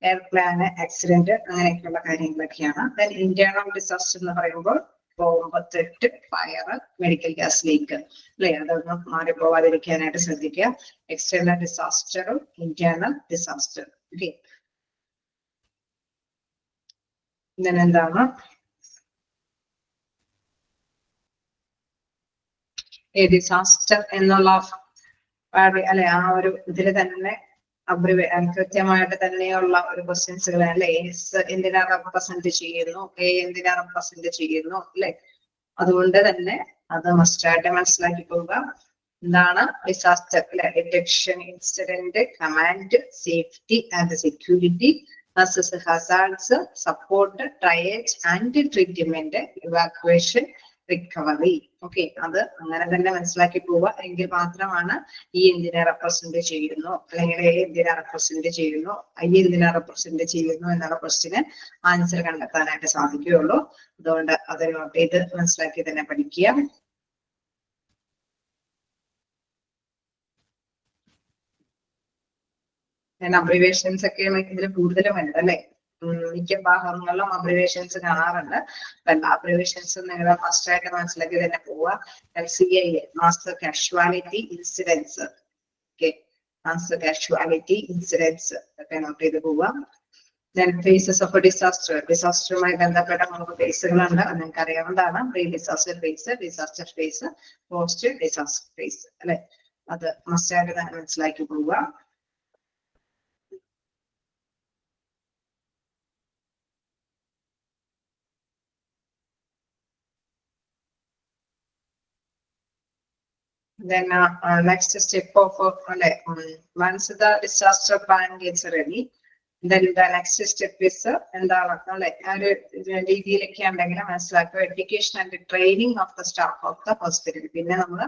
airplane accident, അങ്ങനെയൊക്കെയുള്ള കാര്യങ്ങളൊക്കെയാണ്. ദെൻ ഇന്റേണൽ ഡിസാസ്റ്റർ എന്ന് പറയുമ്പോൾ ബോംബ്, തെറ്റ്, ഫയർ, മെഡിക്കൽ ഗ്യാസ് ലീക്ക് അല്ലെ, അതൊന്നും മാറിപ്പോവാതിരിക്കാനായിട്ട് ശ്രദ്ധിക്കുക. എക്സ്റ്റേണൽ ഡിസാസ്റ്ററും ഇന്റേണൽ ഡിസാസ്റ്റർ. ഓക്കെ, എന്താണ് ഡിസാസ്റ്റർ എന്നുള്ള അല്ലെ, ആ ഒരു ഇതിൽ തന്നെ കൃത്യമായിട്ട് തന്നെയുള്ള ഒരു ക്വസ്റ്റ്യൻസുകൾ അല്ലെ. എസ് എന്തിനാ റെപ്രസെന്റ് ചെയ്യുന്നു, എ എന്തിനാ റെപ്രസെന്റ് ചെയ്യുന്നു അല്ലെ. അതുകൊണ്ട് തന്നെ അത് മസ്റ്റായിട്ട് മനസ്സിലാക്കി പോവുക. എന്താണ് ഡിസാസ്റ്റർ അല്ലെ, detection, incident, command, safety and security, assess hazards, support, triage and treatment, evacuation, recovery. Okay, അത് അങ്ങനെ തന്നെ മനസ്സിലാക്കി പോവുക. എങ്കിൽ മാത്രമാണ് ഈ എന്തിനെ റെപ്രസെന്റ് ചെയ്യുന്നു അല്ലെങ്കിൽ എ എന്തിനെ റെപ്രസെന്റ് ചെയ്യുന്നു, ഐ എന്തിനെ റെപ്രസെന്റ് ചെയ്യുന്നു എന്നുള്ള ക്വസ്റ്റിന് ആൻസർ കണ്ടെത്താനായിട്ട് സാധിക്കുകയുള്ളൂ. അതുകൊണ്ട് അത് നോട്ട് ചെയ്ത് മനസ്സിലാക്കി തന്നെ പഠിക്കുക. അബ്രിവേഷൻസ് ഒക്കെ ഇതിൽ കൂടുതലും വരുന്നത് അല്ലെ. മിക്ക ഭാഗങ്ങളിലും അബ്രിവേഷൻസ് കാണാറുണ്ട്. അപ്പൊ എല്ലാ അബ്രിവേഷൻസും നിങ്ങൾ ഫസ്റ്റ് ആയിട്ട് മനസ്സിലാക്കി തന്നെ പോവുക. LCA, master casualty incidence. Okay, master casualty incidence ഒക്കെ നോട്ട് ചെയ്ത് പോവുക. Then phases of a disaster. ഡിസാസ്റ്ററുമായി ബന്ധപ്പെട്ട 3 ഫേസുകളുണ്ട്. അത് നിങ്ങൾക്ക് അറിയാവുന്നതാണ്. Pre disaster phase, disaster phase, post disaster phase അല്ലെ. അത് മസ്റ്റായിട്ട് മനസ്സിലാക്കി പോവുക. Then next step of once the disaster plan gets ready, then the next step is എന്താണ് ആ ഒരു രീതിയിലൊക്കെ ഉണ്ടെങ്കിൽ മനസ്സിലാക്കുക education and training of the staff of the hospital. പിന്നെ നമ്മൾ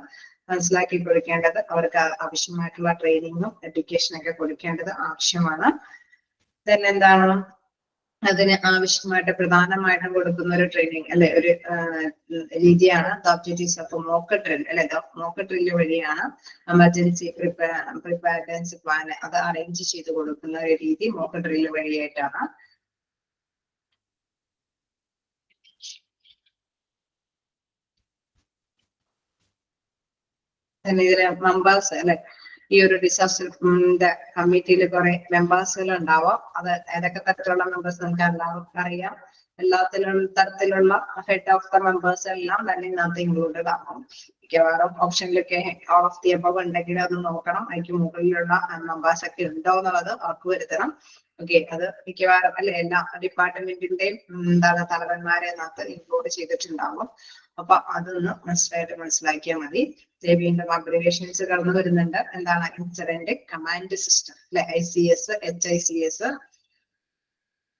മനസ്സിലാക്കി കൊടുക്കേണ്ടത് അവർക്ക് ആവശ്യമായിട്ടുള്ള ട്രെയിനിങ്ങും എഡ്യൂക്കേഷനൊക്കെ കൊടുക്കേണ്ടത് ആവശ്യമാണ്. then എന്താണ് അതിന് ആവശ്യമായിട്ട് പ്രധാനമായിട്ടും കൊടുക്കുന്ന ഒരു ട്രെയിനിങ് അല്ലെ, ഒരു രീതിയാണ് മോക്ക് ഡ്രിൽ അല്ലെ. മോക്ക് ഡ്രില്ല് വഴിയാണ് എമർജൻസി പ്രിപ്പയർഡൻസ് പ്ലാൻ അത് അറേഞ്ച് ചെയ്ത് കൊടുക്കുന്ന ഒരു രീതി മോക്ക് ഡ്രില്ല് വഴിയായിട്ടാണ്. ഇതിലെ മെമ്പേഴ്സ് അല്ലെ, ഈ ഒരു ഡിസാസ്റ്ററിന്റെ കമ്മിറ്റിയിൽ കുറെ മെമ്പേഴ്സുകൾ ഉണ്ടാവാം. അത് ഏതൊക്കെ തരത്തിലുള്ള മെമ്പേഴ്സ് നമുക്ക് എല്ലാവർക്കും അറിയാം. തരത്തിലുള്ള ഹെഡ് ഓഫ് ദ മെമ്പേഴ്സ് എല്ലാം തന്നെ ഇതിനകത്ത് ഇൻക്ലൂഡഡ് ആകും. മിക്കവാറും ഓപ്ഷനിലൊക്കെ ഓൾ ഓഫ് ദി അബവ് ഉണ്ടെങ്കിൽ അത് നോക്കണം. അതിക്ക് മുകളിലുള്ള മെമ്പേഴ്സ് ഒക്കെ ഉണ്ടോ എന്നുള്ളത് ഉറപ്പ് വരുത്തണം. ഓക്കെ, അത് മിക്കവാറും അല്ലെ എല്ലാ ഡിപ്പാർട്ട്മെന്റിന്റെയും എന്താണ് തലവന്മാരെ അതിനകത്ത് ഇൻക്ലൂഡ് ചെയ്തിട്ടുണ്ടാവും. അപ്പൊ അതൊന്ന് മസ്റ്റായിട്ട് മനസ്സിലാക്കിയാൽ മതി. വീണ്ടും അബ്രിവേഷൻസ് കടന്നു വരുന്നുണ്ട്. എന്താണ് ഇൻസിഡന്റ് കമാൻഡ് സിസ്റ്റം അല്ലെ, ICS, HICS.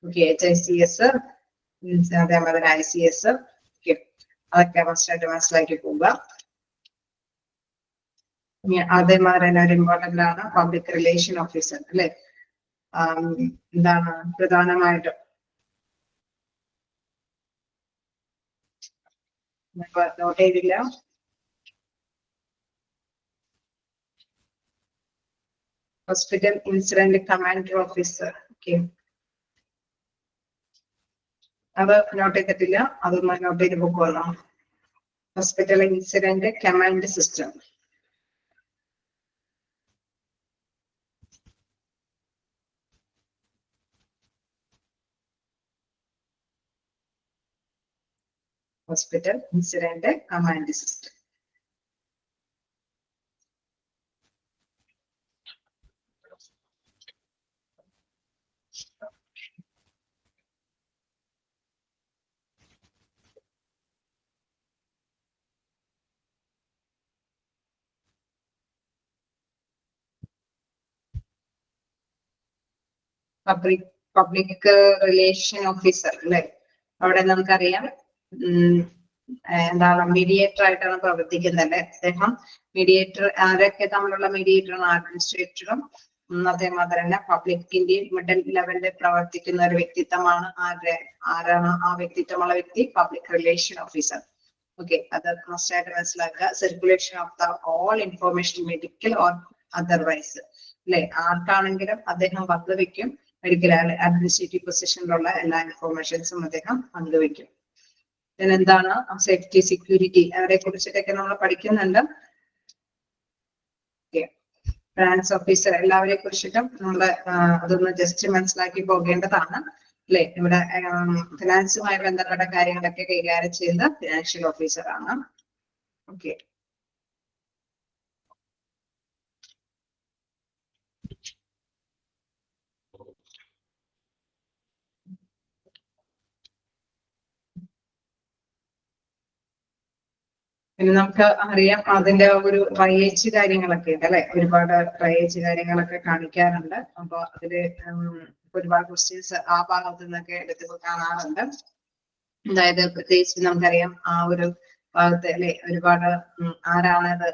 ഓക്കെ, HICS അതേപോലെ ICS. ഓക്കെ, അതൊക്കെ മസ്റ്റായിട്ട് മനസ്സിലാക്കി പോവുക. അതേമാതിരി തന്നെ ഒരു ഇമ്പോർട്ടന്റ് ആണ് പബ്ലിക് റിലേഷൻ ഓഫീസർ അല്ലെ. എന്താണ് പ്രധാനമായിട്ടും നോട്ട് ചെയ്തില്ല. Hospital incident commander officer. Okay, അത് നോട്ട് ചെയ്തിട്ടില്ല, അതൊന്ന് നോട്ട് ചെയ്ത് പോകുമല്ലോ. Hospital incident command system. Hospital incident command system. Public relation officer അല്ലെ. അവിടെ നമുക്കറിയാം എന്താണ് മീഡിയേറ്റർ ആയിട്ടാണ് പ്രവർത്തിക്കുന്നത് അല്ലെ. അദ്ദേഹം മീഡിയേറ്റർ ആരൊക്കെ തമ്മിലുള്ള മീഡിയേറ്ററും അഡ്മിനിസ്ട്രേറ്ററും അതേമാതിരി തന്നെ പബ്ലിക്കിന്റെയും മിഡിൽ ലെവലിൽ പ്രവർത്തിക്കുന്ന ഒരു വ്യക്തിത്വമാണ് ആരാണ് ആ വ്യക്തിത്വമുള്ള വ്യക്തി? Public relation officer. ഓക്കെ, അത് മസ്റ്റായിട്ട് മനസ്സിലാക്കുക. Circulation of the all information medical or otherwise അല്ലെ. ആർക്കാണെങ്കിലും അദ്ദേഹം പങ്കുവെക്കും. മെഡിക്കൽ അഡ്മിനിസ്ട്രേറ്റീവ് പൊസിഷനിലുള്ള എല്ലാ ഇൻഫോർമേഷൻസും അദ്ദേഹം പങ്കുവെക്കും. എന്താണ് സേഫ്റ്റി സെക്യൂരിറ്റി, അവരെ കുറിച്ചിട്ടൊക്കെ നമ്മൾ പഠിക്കുന്നുണ്ട്. ബ്രാഞ്ച് ഓഫീസർ എല്ലാവരെ കുറിച്ചിട്ടും നമ്മൾ അതൊന്ന് ജസ്റ്റ് മനസ്സിലാക്കി പോകേണ്ടതാണ് അല്ലെ. ഇവിടെ ഫിനാൻസുമായി ബന്ധപ്പെട്ട കാര്യങ്ങളൊക്കെ കൈകാര്യം ചെയ്യുന്ന ഫിനാൻഷ്യൽ ഓഫീസർ ആണ്. ഓക്കെ, പിന്നെ നമുക്ക് അറിയാം അതിന്റെ ഒരു ട്രയേജ് കാര്യങ്ങളൊക്കെ ഉണ്ട് അല്ലെ. ഒരുപാട് ട്രയേജ് കാര്യങ്ങളൊക്കെ കാണിക്കാറുണ്ട്. അപ്പൊ അതില് ഒരുപാട് ക്വസ്റ്റ്യൻസ് ആ ഭാഗത്തു നിന്നൊക്കെ എടുത്ത് കാണാറുണ്ട്. അതായത് പ്രത്യേകിച്ച് നമുക്കറിയാം ആ ഒരു ഭാഗത്ത് അല്ലെ ഒരുപാട് ആരാണത്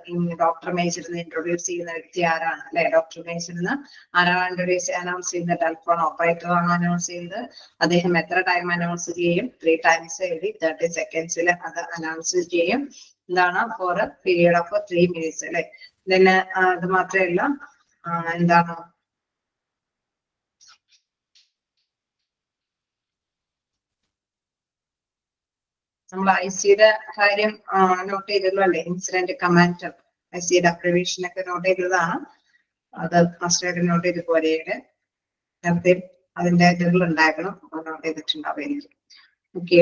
ഡോക്ടർ മേജറിന് ഇൻട്രൊഡ്യൂസ് ചെയ്യുന്ന വ്യക്തി ആരാണ് അല്ലെ. ഡോക്ടർ മേജറിന് ആരാണ് ഇൻട്രൊഡ്യൂസ് അനൗൺസ് ചെയ്യുന്നത്? ടെലിഫോൺ ഓപ്പറേറ്റർ ആണ് അനൗൺസ് ചെയ്യുന്നത്. അദ്ദേഹം എത്ര ടൈം അനൗൺസ് ചെയ്യും? 3 times എഴുതി 30 seconds അത് അനൗൺസ് ചെയ്യും. എന്താണ് ഫോർ പീരിയഡ് ഓഫ് 3 minutes അല്ലെ. പിന്നെ അത് മാത്രമല്ല എന്താണ് നമ്മൾ ICയുടെ കാര്യം നോട്ട് ചെയ്തല്ലോ അല്ലെ. ഇൻസിഡന്റ് കമാൻഡർ ICയുടെ അബ്രിവേഷൻ ഒക്കെ നോട്ട് ചെയ്തതാണ്. അത് മസ്റ്റായിട്ട് നോട്ട് ചെയ്ത് പോലെയുടെ നേരത്തെ അതിന്റെ ഇതുകൾ ഉണ്ടാക്കണം, നോട്ട് ചെയ്തിട്ടുണ്ടാവുമായിരിക്കും. ഓക്കെ.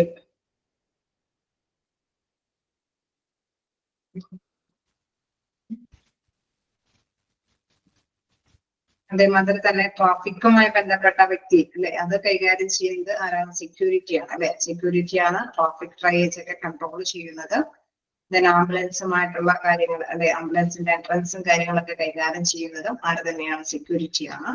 അതേമാതിരി തന്നെ ട്രാഫിക്കുമായി ബന്ധപ്പെട്ട വ്യക്തി അല്ലെ, അത് കൈകാര്യം ചെയ്യുന്നത് ആരാണ്? സെക്യൂരിറ്റിയാണ് അല്ലെ. സെക്യൂരിറ്റിയാണ് ട്രാഫിക് ട്രയേജ് ഒക്കെ കൺട്രോൾ ചെയ്യുന്നത്. ദെൻ ആംബുലൻസുമായിട്ടുള്ള കാര്യങ്ങൾ അല്ലെ, ആംബുലൻസിന്റെ എൻട്രൻസും കാര്യങ്ങളൊക്കെ കൈകാര്യം ചെയ്യുന്നതും ആര് തന്നെയാണ്? സെക്യൂരിറ്റിയാണ്.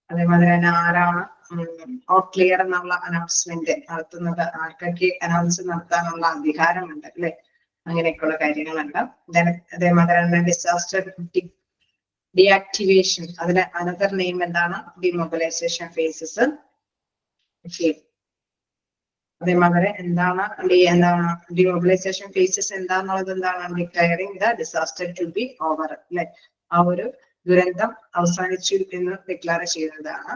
അതേമാതിരി തന്നെ ആരാണ് ഔട്ട് ക്ലിയർ എന്നുള്ള അനൗൺസ്മെന്റ് നടത്തുന്നത്? ആർക്കൊക്കെ അനൗൺസ് നടത്താനുള്ള അധികാരമുണ്ട് അല്ലെ, അങ്ങനെയൊക്കെയുള്ള കാര്യങ്ങളുണ്ട്. അതേമാതിരി തന്നെ ഡിസാസ്റ്റർ ഡീആക്ടിവേഷൻ, അതിന് അനദർ നെയിം എന്താണ്? Demobilisation phases. അതേമാതിരി എന്താണ് ഡിമൊബിലൈസേഷൻ ഫേസസ് എന്താന്നുള്ളത്? എന്താണ്? Declaring the disaster to be over അല്ലെ, ആ ഒരു ദുരന്തം അവസാനിച്ചു എന്ന് ഡിക്ലെയർ ചെയ്യുന്നതാണ്.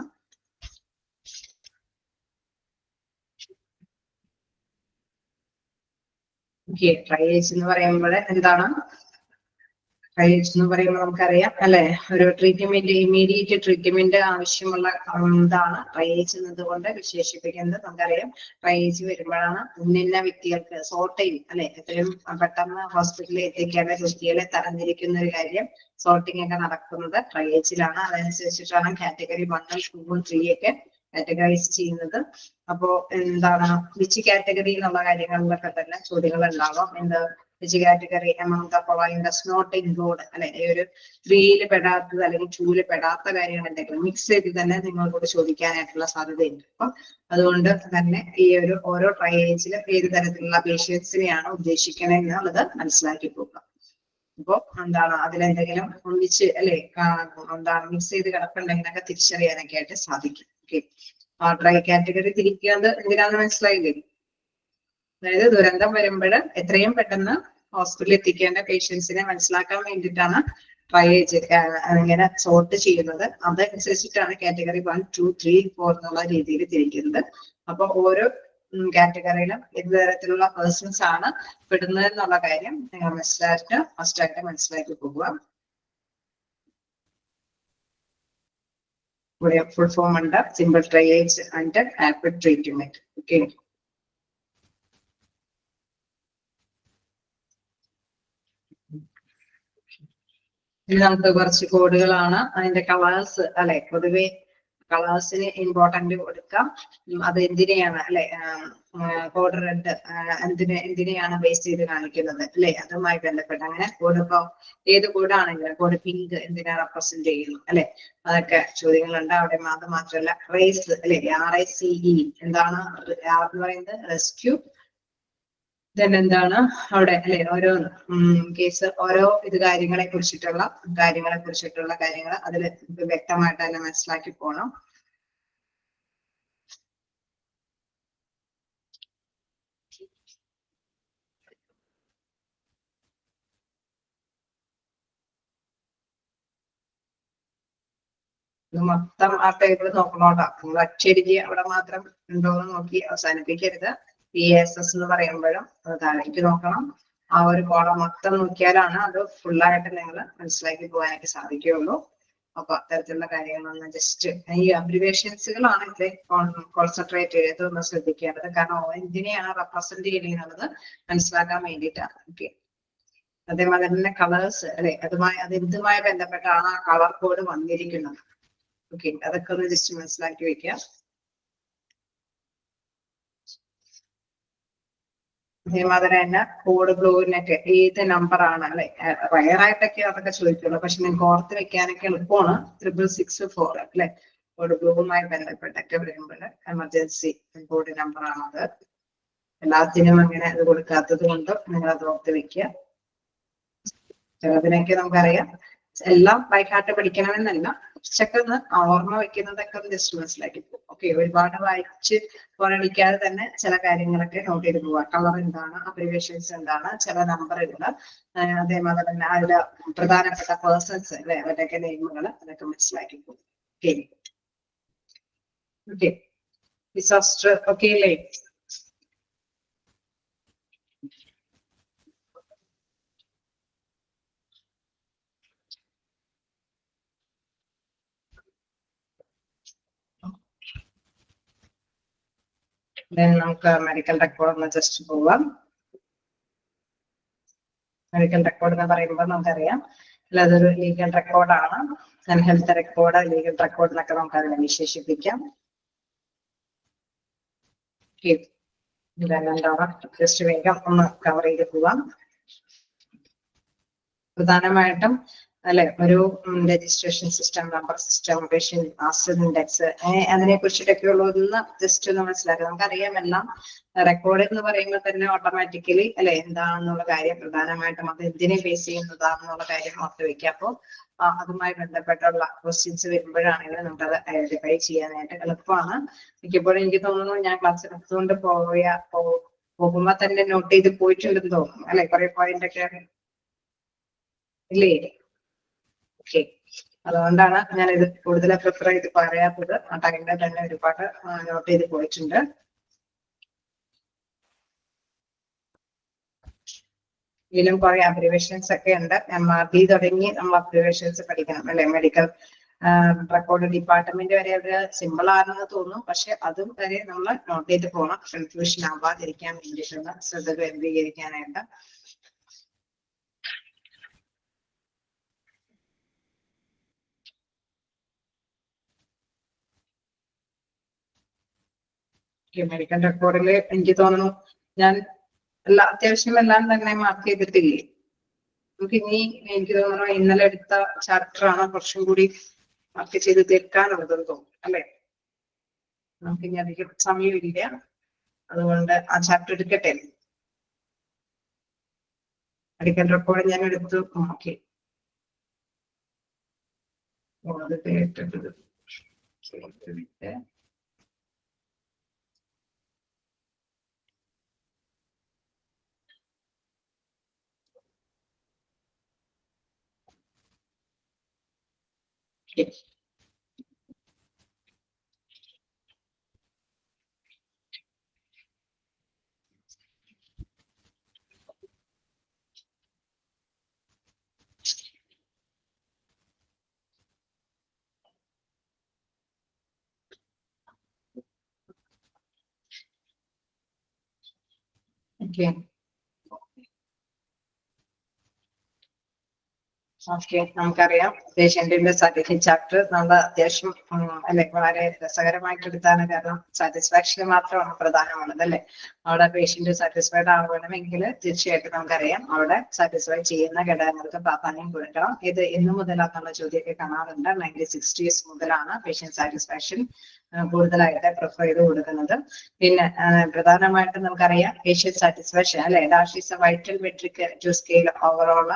ട്രയേജ് എന്ന് പറയുമ്പോൾ എന്താണ്? ട്രയേജ് എന്ന് പറയുമ്പോൾ നമുക്കറിയാം അല്ലെ, ഒരു ട്രീറ്റ്മെന്റ്, ഇമ്മീഡിയറ്റ് ട്രീറ്റ്മെന്റ് ആവശ്യമുള്ള എന്താണ് ട്രയേജ് എന്നതുകൊണ്ട് വിശേഷിപ്പിക്കുന്നത്? നമുക്കറിയാം ട്രയേജ് വരുമ്പോഴാണ് ഇന്ന വ്യക്തികൾക്ക് സോർട്ടിങ് അല്ലെ, എത്രയും പെട്ടെന്ന് ഹോസ്പിറ്റലിൽ എത്തിക്കേണ്ട വ്യക്തികളെ തരംതിരിക്കുന്ന ഒരു കാര്യം, സോർട്ടിങ് ഒക്കെ നടക്കുന്നത് ട്രയേജിലാണ്. അതനുസരിച്ചിട്ടാണ് കാറ്റഗറി 1, 2, 3 ഒക്കെ കാറ്റഗറൈസ് ചെയ്യുന്നത്. അപ്പോ എന്താണ് വിച്ച് കാറ്റഗറി എന്നുള്ള കാര്യങ്ങളിലൊക്കെ തന്നെ ചോദ്യങ്ങൾ ഉണ്ടാവാം. എന്ത് which category among the following does not include അല്ലെ, ഈ ഒരു 3യിൽ പെടാത്തത് അല്ലെങ്കിൽ 2യിൽ പെടാത്ത കാര്യങ്ങൾ എന്തെങ്കിലും മിക്സ് ചെയ്ത് തന്നെ നിങ്ങളോട് ചോദിക്കാനായിട്ടുള്ള സാധ്യതയുണ്ട്. അപ്പൊ അതുകൊണ്ട് തന്നെ ഈ ഒരു ഓരോ ട്രയേജിലും ഏത് തരത്തിലുള്ള പേഷ്യൻസിനെയാണ് ഉദ്ദേശിക്കുന്നത് എന്നുള്ളത് മനസ്സിലാക്കി പോകുക. അപ്പോ എന്താണ് അതിലെന്തെങ്കിലും ഒന്നിച്ച് അല്ലെ എന്താണ് മിക്സ് ചെയ്ത് കിടപ്പുണ്ടെങ്കിലൊക്കെ തിരിച്ചറിയാനൊക്കെ ആയിട്ട് സാധിക്കും. ഓക്കെ. ട്രൈ കാറ്റഗറി തിരിക്കുന്നത് എന്തിനാന്ന് മനസ്സിലായില്ലേ? അതായത് ദുരന്തം വരുമ്പോൾ എത്രയും പെട്ടെന്ന് ഹോസ്പിറ്റലിൽ എത്തിക്കേണ്ട പേഷ്യൻസിനെ മനസ്സിലാക്കാൻ വേണ്ടിയിട്ടാണ് ട്രയേജ് ഇങ്ങനെ സോർട്ട് ചെയ്യുന്നത്. അതനുസരിച്ചിട്ടാണ് കാറ്റഗറി 1, 2, 3, 4 എന്നുള്ള രീതിയിൽ തിരിക്കുന്നത്. അപ്പൊ ഓരോ കാറ്റഗറിയിലും ഏത് തരത്തിലുള്ള പേഴ്സൺസ് ആണ് പെടുന്നത് എന്നുള്ള കാര്യം നിങ്ങൾ ഫസ്റ്റായിട്ട് മനസ്സിലാക്കി പോകുക. ഇവിടെ ഫുൾ ഫോം ഉണ്ട്, simple triage and rapid treatment. Okay. ഇനി നമുക്ക് കുറച്ച് കോഡുകളാണ്. അതിന്റെ കളേഴ്സ് അല്ലെ, പൊതുവെ കളേഴ്സിന് ഇമ്പോർട്ടന്റ് കൊടുക്കാം. അത് എന്തിനെയാണ് അല്ലെ, കോഡ് റെഡ് എന്തിനെയാണ് ബേസ് ചെയ്ത് കാണിക്കുന്നത് അല്ലെ, അതുമായി ബന്ധപ്പെട്ട് അങ്ങനെ കോഡ്. ഇപ്പൊ ഏത് കോഡാണെങ്കിലും കോഡ് പിങ്ക് എന്തിനാ റെപ്രസെന്റ് ചെയ്യുന്നു അല്ലെ, അതൊക്കെ ചോദ്യങ്ങളുണ്ട് അവിടെ. അത് മാത്രമല്ല റേസ് അല്ലെ, RACE എന്താണ് എന്ന് പറയുന്നത്? റെസ്ക്യൂ. എന്താണ് അവിടെ അല്ലെ, ഓരോ കേസ് ഓരോ കാര്യങ്ങളെ കുറിച്ചിട്ടുള്ള കാര്യങ്ങൾ അതിൽ വ്യക്തമായിട്ട് തന്നെ മനസ്സിലാക്കി പോകണം. മൊത്തം ആ ടേബിൾ നോക്കണോട്ടാ, നിങ്ങൾ അച്ചടിക്ക് അവിടെ മാത്രം ഉണ്ടോന്ന് നോക്കി അവസാനിപ്പിക്കരുത്. PSS എന്ന് പറയുമ്പോഴും അത് താഴേക്ക് നോക്കണം. ആ ഒരു കോളം മൊത്തം നോക്കിയാലാണ് അത് ഫുള്ളായിട്ട് നിങ്ങൾ മനസ്സിലാക്കി പോകാനായിട്ട് സാധിക്കുകയുള്ളൂ. അപ്പൊ അത്തരത്തിലുള്ള കാര്യങ്ങളൊന്ന് ജസ്റ്റ് ഈ അബ്രിവേഷൻസുകളാണെങ്കിൽ കോൺസെൻട്രേറ്റ് ചെയ്തൊന്ന് ശ്രദ്ധിക്കേണ്ടത്. കാരണം എന്തിനെയാണ് റെപ്രസെന്റ് ചെയ്യുന്നത് മനസ്സിലാക്കാൻ വേണ്ടിയിട്ടാണ്. ഓക്കെ. അതേപോലെ തന്നെ കളേഴ്സ് അല്ലെ, അത് എന്തുമായി ബന്ധപ്പെട്ടാണ് ആ കളർ കോഡ് വന്നിരിക്കുന്നത്. ഓക്കെ, അതൊക്കെ ഒന്ന് ജസ്റ്റ് മനസ്സിലാക്കി വെക്കാം. അതേമാതിരി തന്നെ കോഡ് ബ്ലൂവിനൊക്കെ ഏത് നമ്പർ ആണ് അല്ലെ, റയറായിട്ടൊക്കെ അതൊക്കെ ചോദിക്കുള്ളൂ. പക്ഷെ നിങ്ങൾക്ക് ഓർത്ത് വെക്കാനൊക്കെ എളുപ്പമാണ് 6664 അല്ലെ. കോഡ് ബ്ലൂവുമായി ബന്ധപ്പെട്ടൊക്കെ വരുമ്പോൾ എമർജൻസി കോഡ് നമ്പർ ആണത്. എല്ലാത്തിനും അങ്ങനെ അത് കൊടുക്കാത്തത് കൊണ്ട് നിങ്ങൾ അത് ഓർത്ത് വെക്കുക. ചിലതിനൊക്കെ നമുക്കറിയാം, എല്ലാം ബൈഹാർട്ട് പഠിക്കണമെന്നല്ല, കുറച്ചൊക്കെ ഒന്ന് ഓർമ്മ വെക്കുന്നതൊക്കെ ഒന്ന് ജസ്റ്റ് മനസ്സിലാക്കി പോകും. ഓക്കെ, ഒരുപാട് വായിച്ച് പോരടിക്കാതെ തന്നെ ചില കാര്യങ്ങളൊക്കെ നോട്ട് ചെയ്ത് പോവാ. കളർ എന്താണ്, അബ്രിവേഷൻസ് എന്താണ്, ചില നമ്പറുകൾ, അതേമാതിരി തന്നെ അതിലെ പ്രധാനപ്പെട്ട പേഴ്സൺസ് അല്ലെ, അവരുടെയൊക്കെ നെയിമുകൾ, അതൊക്കെ മനസ്സിലാക്കി പോകും. ഓക്കെ. ഡിസാസ്റ്റർ ഒക്കെ അല്ലേ? നമുക്ക് മെഡിക്കൽ റെക്കോർഡ് ഒന്ന് ജസ്റ്റ് പോവാം. മെഡിക്കൽ റെക്കോർഡ് എന്ന് പറയുമ്പോൾ നമുക്കറിയാം അതൊരു ലീഗൽ റെക്കോർഡാണ്. ഹെൽത്ത് റെക്കോർഡ്, ലീഗൽ റെക്കോർഡ് എന്നൊക്കെ നമുക്ക് അതിനെ വിശേഷിപ്പിക്കാം. ജസ്റ്റ് വേഗം ഒന്ന് കവർ ചെയ്ത് പോവാം. പ്രധാനമായിട്ടും അല്ലെ ഒരു registration system, number system, patient master index, അതിനെ കുറിച്ചിട്ടൊക്കെ ഉള്ളതൊന്ന് ജസ്റ്റ് ഒന്ന് മനസ്സിലാക്കുക. നമുക്കറിയാം എല്ലാം റെക്കോർഡ് എന്ന് പറയുമ്പോൾ തന്നെ ഓട്ടോമാറ്റിക്കലി അല്ലെ എന്താണെന്നുള്ള കാര്യം പ്രധാനമായിട്ടും അത് എന്തിനെ ബേസ് ചെയ്യുന്നതാണെന്നുള്ള കാര്യം ഓർത്ത് വെക്കുക. അപ്പോൾ അതുമായി ബന്ധപ്പെട്ടുള്ള ക്വസ്റ്റ്യൻസ് വരുമ്പോഴാണെങ്കിലും നമുക്കത് ഐഡന്റിഫൈ ചെയ്യാനായിട്ട് എളുപ്പമാണ്. മിക്കപ്പോഴും എനിക്ക് തോന്നുന്നു ഞാൻ ക്ലാസ് എടുത്തുകൊണ്ട് പോകുമ്പോ തന്നെ നോട്ട് ചെയ്ത് പോയിട്ടുണ്ടെന്ന് തോന്നുന്നു അല്ലെ, കുറെ പോയിന്റ് ഒക്കെ ഇല്ലേ? ഓക്കെ, അതുകൊണ്ടാണ് ഞാൻ ഇത് കൂടുതൽ പ്രിഫർ ചെയ്ത് പറയാത്തത്. ആ ടൈമിൽ തന്നെ ഒരുപാട് നോട്ട് ചെയ്ത് പോയിട്ടുണ്ട്. ഇതിലും കുറെ അബ്രിവേഷൻസ് ഒക്കെ ഉണ്ട്. MRD തുടങ്ങി നമ്മൾ അബ്രിവേഷൻസ് പഠിക്കണം അല്ലെ. മെഡിക്കൽ റെക്കോർഡ് ഡിപ്പാർട്ട്മെന്റ് വരെ ഒരു സിമ്പിൾ ആണെന്ന് തോന്നുന്നു, പക്ഷെ അതും വരെ നമ്മൾ നോട്ട് ചെയ്ത് പോകണം, കൺഫ്യൂഷൻ ആവാതിരിക്കാൻ വേണ്ടിയിട്ടുള്ള ശ്രദ്ധ കേന്ദ്രീകരിക്കാനായിട്ട്. മെഡിക്കൽ റെക്കോർഡില് എനിക്ക് തോന്നുന്നു ഞാൻ അത്യാവശ്യം എല്ലാം തന്നെ മാർക്ക് ചെയ്തിട്ടില്ലേ. നമുക്ക് ഇനി എനിക്ക് തോന്നുന്നു ഇന്നലെ എടുത്ത ചാപ്റ്റർ ആണ് കുറച്ചും കൂടി മാർക്ക് ചെയ്ത് തീർക്കാനുള്ളതെന്ന് തോന്നുന്നു അല്ലെ. നമുക്ക് ഇനി അധികം സമയമില്ല, അതുകൊണ്ട് ആ ചാപ്റ്റർ എടുക്കട്ടെ. മെഡിക്കൽ റെക്കോർഡ് ഞാൻ എടുത്തു. ഓക്കെ, ഓക്കെ ഓക്കെ, നമുക്കറിയാം പേഷ്യന്റിന്റെ സർട്ടിഫിക്കറ്റ് ചാപ്റ്റർ നമ്മൾ അത്യാവശ്യം അല്ലെ വളരെ രസകരമായിട്ട് എടുത്താണ്. കാരണം സാറ്റിസ്ഫാക്ഷൻ മാത്രമാണ് പ്രധാനമാണത് അല്ലെ. അവിടെ പേഷ്യന്റ് സാറ്റിസ്ഫൈഡ് ആവണമെങ്കിൽ തീർച്ചയായിട്ടും നമുക്കറിയാം അവിടെ സാറ്റിസ്ഫൈ ചെയ്യുന്ന ഘടകങ്ങൾക്ക് പ്രാധാന്യം കൊടുക്കണം. ഇത് എന്ന് മുതലാണെന്നുള്ള ചോദ്യമൊക്കെ കാണാറുണ്ട്. 1960s മുതലാണ് പേഷ്യന്റ് സാറ്റിസ്ഫാക്ഷൻ കൂടുതലായിട്ട് പ്രിഫർ ചെയ്ത് കൊടുക്കുന്നത്. പിന്നെ പ്രധാനമായിട്ടും നമുക്കറിയാം പേഷ്യന്റ് സാറ്റിസ്ഫാക്ഷൻ അല്ലെ, dash is a vital metric to scale overall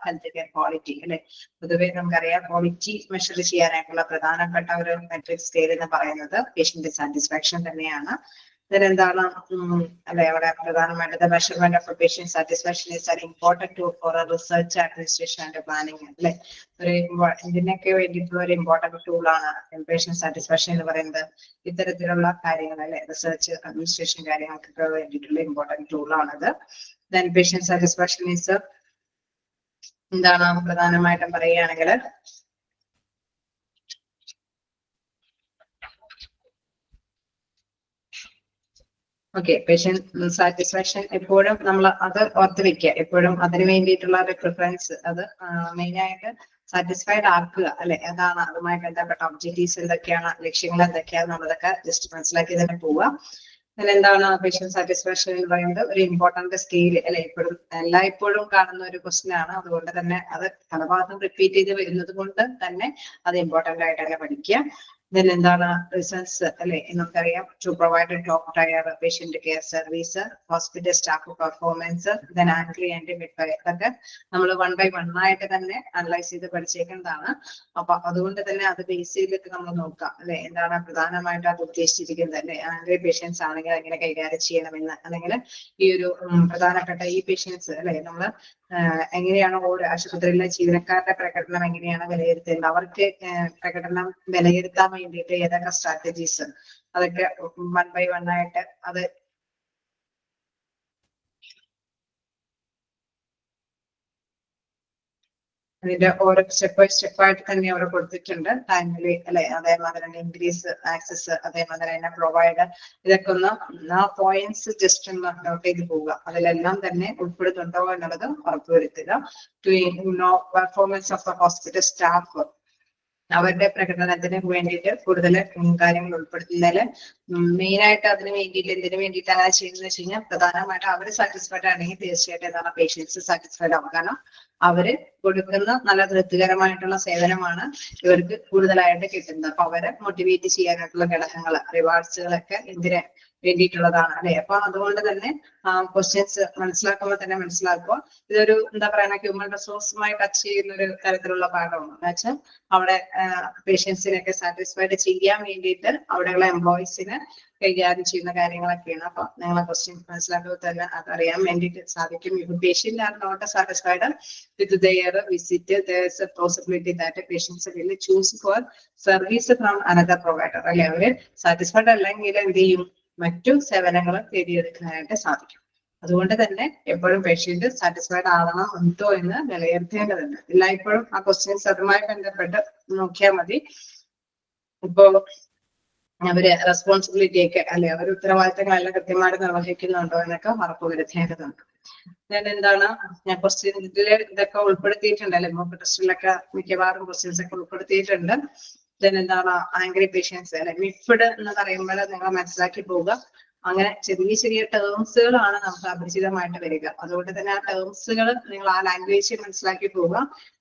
health care quality അല്ലെ. പൊതുവെ നമുക്കറിയാം ക്വാളിറ്റി മെഷർ ചെയ്യാനായിട്ടുള്ള പ്രധാനപ്പെട്ട ഒരു മെട്രിക് സ്കെയിൽ എന്ന് പറയുന്നത് പേഷ്യന്റ് സാറ്റിസ്ഫാക്ഷൻ തന്നെയാണ്. ഇതിനെന്താണ് അല്ലെ അവിടെ പ്രധാനമായിട്ട് measurement of patient satisfaction is an important tool for research, administration and planning അല്ലെ. ഇതിനൊക്കെ വേണ്ടിയിട്ടുള്ള ഒരു ഇമ്പോർട്ടന്റ് ടൂളാണ് പേഷ്യന്റ് സാറ്റിസ്ഫാക്ഷൻ എന്ന് പറയുന്നത്. ഇത്തരത്തിലുള്ള കാര്യങ്ങൾ അല്ലെ, റിസർച്ച്, അഡ്മിനിസ്ട്രേഷൻ കാര്യങ്ങൾക്കൊക്കെ വേണ്ടിയിട്ടുള്ള ഇമ്പോർട്ടന്റ് ടൂളാണത്. ദെൻ പേഷ്യന്റ് സാറ്റിസ്ഫാക്ഷൻ ഈസ് എന്താണ് പ്രധാനമായിട്ടും പറയുകയാണെങ്കിൽ ഓക്കെ, പേഷ്യന്റ് സാറ്റിസ്ഫാക്ഷൻ എപ്പോഴും നമ്മൾ അത് ഓർത്ത് വെക്കുക. എപ്പോഴും അതിന് വേണ്ടിയിട്ടുള്ള ഒരു പ്രിഫറൻസ് അത് മെയിൻ ആയിട്ട് സാറ്റിസ്ഫൈഡ് ആക്കുക അല്ലെ. അതാണ് അതുമായി ബന്ധപ്പെട്ട ഒബ്ജക്റ്റീവ്സ് എന്തൊക്കെയാണ്, ലക്ഷ്യങ്ങൾ എന്തൊക്കെയാണെന്നുള്ളതൊക്കെ ജസ്റ്റ് മനസ്സിലാക്കി തന്നെ പോവുക. എന്താണ് പേഷ്യന്റ് സാറ്റിസ്ഫാക്ഷൻ എന്ന് പറയുന്നത് ഒരു ഇമ്പോർട്ടന്റ് സ്കെയിൽ അല്ലെ. എല്ലായ്പ്പോഴും കാണുന്ന ഒരു ക്വസ്റ്റ്യൻ ആണ്. അതുകൊണ്ട് തന്നെ അത് പല ഭാഗത്തും റിപ്പീറ്റ് ചെയ്ത് വരുന്നത് കൊണ്ട് തന്നെ അത് ഇമ്പോർട്ടന്റ് ആയിട്ട് തന്നെ പഠിക്കുക. then എന്താണ് റിസൾട്ട്സ് അല്ലെ. നമുക്കറിയാം to provide top tier patient care service, hospital staff performance, then ആൻട്രി ആൻഡ് മിഡ്വൈഫ്, ഇതൊക്കെ നമ്മൾ 1 by 1 ആയിട്ട് തന്നെ അനലൈസ് ചെയ്ത് പഠിച്ചേക്കുന്നതാണ്. അപ്പൊ അതുകൊണ്ട് തന്നെ അത് ബേസ് ചെയ്തിട്ട് നമ്മൾ നോക്കാം അല്ലെ, എന്താണ് പ്രധാനമായിട്ട് അത് ഉദ്ദേശിച്ചിരിക്കുന്നത് അല്ലെ. ആൻഗ്രി പേഷ്യൻസ് ആണെങ്കിൽ എങ്ങനെ കൈകാര്യം ചെയ്യണമെന്ന്, അല്ലെങ്കിൽ ഈ ഒരു പ്രധാനപ്പെട്ട ഈ പേഷ്യൻസ് അല്ലെ നമ്മൾ എങ്ങനെയാണ് ഓരോ ആശുപത്രിയിലെ ജീവനക്കാരുടെ പ്രകടനം എങ്ങനെയാണ് വിലയിരുത്തേണ്ടത്, അവർക്ക് പ്രകടനം വിലയിരുത്താൻ വേണ്ടിയിട്ട് ഏതൊക്കെ സ്ട്രാറ്റജീസ്, അതൊക്കെ 1 by 1 ആയിട്ട് അത് അതിന്റെ ഓരോ സ്റ്റെപ്പ് ആയിട്ട് തന്നെ അവിടെ കൊടുത്തിട്ടുണ്ട്. ടൈമിലി അല്ലെ, അതേമാതിരി തന്നെ ഇൻക്രീസ് ആക്സസ്, അതേമാതിരി തന്നെ പ്രൊവൈഡ്, ഇതൊക്കെ ഒന്ന് ആ പോയിന്റ്സ് ജസ്റ്റ് ഒന്ന് നോട്ട് ചെയ്ത് പോവുക. അതിലെല്ലാം തന്നെ ഉൾപ്പെടുന്നുണ്ടോ എന്നുള്ളത് ഉറപ്പുവരുത്തുക. Performance of the hospital staff, അവരുടെ പ്രകടനത്തിന് വേണ്ടിയിട്ട് കൂടുതൽ കാര്യങ്ങൾ ഉൾപ്പെടുത്തുന്നതിൽ മെയിൻ ആയിട്ട് അതിന് വേണ്ടിയിട്ട് എന്തിനു വേണ്ടിയിട്ട് അങ്ങനെ ചെയ്യുന്നത് വെച്ച് കഴിഞ്ഞാൽ പ്രധാനമായിട്ട് അവർ സാറ്റിസ്ഫൈഡ് ആണെങ്കിൽ തീർച്ചയായിട്ടും എന്താണ് പേഷ്യൻസ് സാറ്റിസ്ഫൈഡ് ആവും. കാരണം അവര് കൊടുക്കുന്ന നല്ല തൃപ്തികരമായിട്ടുള്ള സേവനമാണ് ഇവർക്ക് കൂടുതലായിട്ട് കിട്ടുന്നത്. അപ്പൊ അവരെ മോട്ടിവേറ്റ് ചെയ്യാനായിട്ടുള്ള ഘടകങ്ങൾ, റിവാർഡ്സുകളൊക്കെ എന്തിന് വേണ്ടിയിട്ടുള്ളതാണ് അല്ലെ. അപ്പൊ അതുകൊണ്ട് തന്നെ ക്വസ്റ്റ്യൻസ് മനസ്സിലാക്കുമ്പോൾ തന്നെ മനസ്സിലാക്കുക, ഇതൊരു എന്താ പറയുക ഹ്യൂമൻ റിസോഴ്സുമായി ടച്ച് ചെയ്യുന്ന ഒരു തരത്തിലുള്ള പാഠമാണ്. എന്ന് വെച്ചാൽ അവിടെ പേഷ്യൻസിനൊക്കെ സാറ്റിസ്ഫൈഡ് ചെയ്യാൻ വേണ്ടിയിട്ട് അവിടെയുള്ള എംപ്ലോയീസിന് കൈകാര്യം ചെയ്യുന്ന കാര്യങ്ങളൊക്കെയാണ്. അപ്പൊ നിങ്ങളെ ക്വസ്റ്റ്യൻ മനസ്സിലാക്കുമ്പോൾ തന്നെ അതറിയാൻ വേണ്ടിയിട്ട് സാധിക്കും. Patient are not satisfied with their visit, there is a possibility that a patients will choose for service from another provider അല്ലെ. അവര് സാറ്റിസ്ഫൈഡ് അല്ലെങ്കിൽ എന്ത് ചെയ്യും, മറ്റു സേവനങ്ങൾ തേടിയെടുക്കാനായിട്ട് സാധിക്കും. അതുകൊണ്ട് തന്നെ എപ്പോഴും പേഷ്യന്റ് സാറ്റിസ്ഫൈഡ് ആവണം ഉണ്ടോ എന്ന് വിലയിരുത്തേണ്ടതുണ്ട്. എല്ലായ്പ്പോഴും ആ ക്വസ്റ്റ്യൻസ് അതുമായി ബന്ധപ്പെട്ട് നോക്കിയാൽ മതി. ഇപ്പോ അവര് റെസ്പോൺസിബിലിറ്റി ഒക്കെ അല്ലെ, അവർ ഉത്തരവാദിത്തങ്ങളെല്ലാം കൃത്യമായിട്ട് നിർവഹിക്കുന്നുണ്ടോ എന്നൊക്കെ ഉറപ്പുവരുത്തേണ്ടതുണ്ട്. ഞാൻ എന്താണ് ഞാൻ ക്വസ്റ്റ്യൻസിൽ ഇതൊക്കെ ഉൾപ്പെടുത്തിയിട്ടുണ്ട് അല്ലെ, മോക്ക് ടെസ്റ്റിലൊക്കെ മിക്കവാറും ക്വസ്റ്റ്യൻസ് ഒക്കെ ഉൾപ്പെടുത്തിയിട്ടുണ്ട്. ദെൻ എന്താണ് ആംഗ്രി പേഷ്യൻസ് അല്ലെ, മിഫ്ഡ് എന്ന് പറയുമ്പോൾ നിങ്ങൾ മനസ്സിലാക്കി പോവുക. അങ്ങനെ ചെറിയ ചെറിയ ടേംസുകളാണ് നമുക്ക് അപരിചിതമായിട്ട് വരിക. അതുകൊണ്ട് തന്നെ ആ ടേംസുകൾ നിങ്ങൾ ആ ലാംഗ്വേജ് മനസ്സിലാക്കി പോവുക.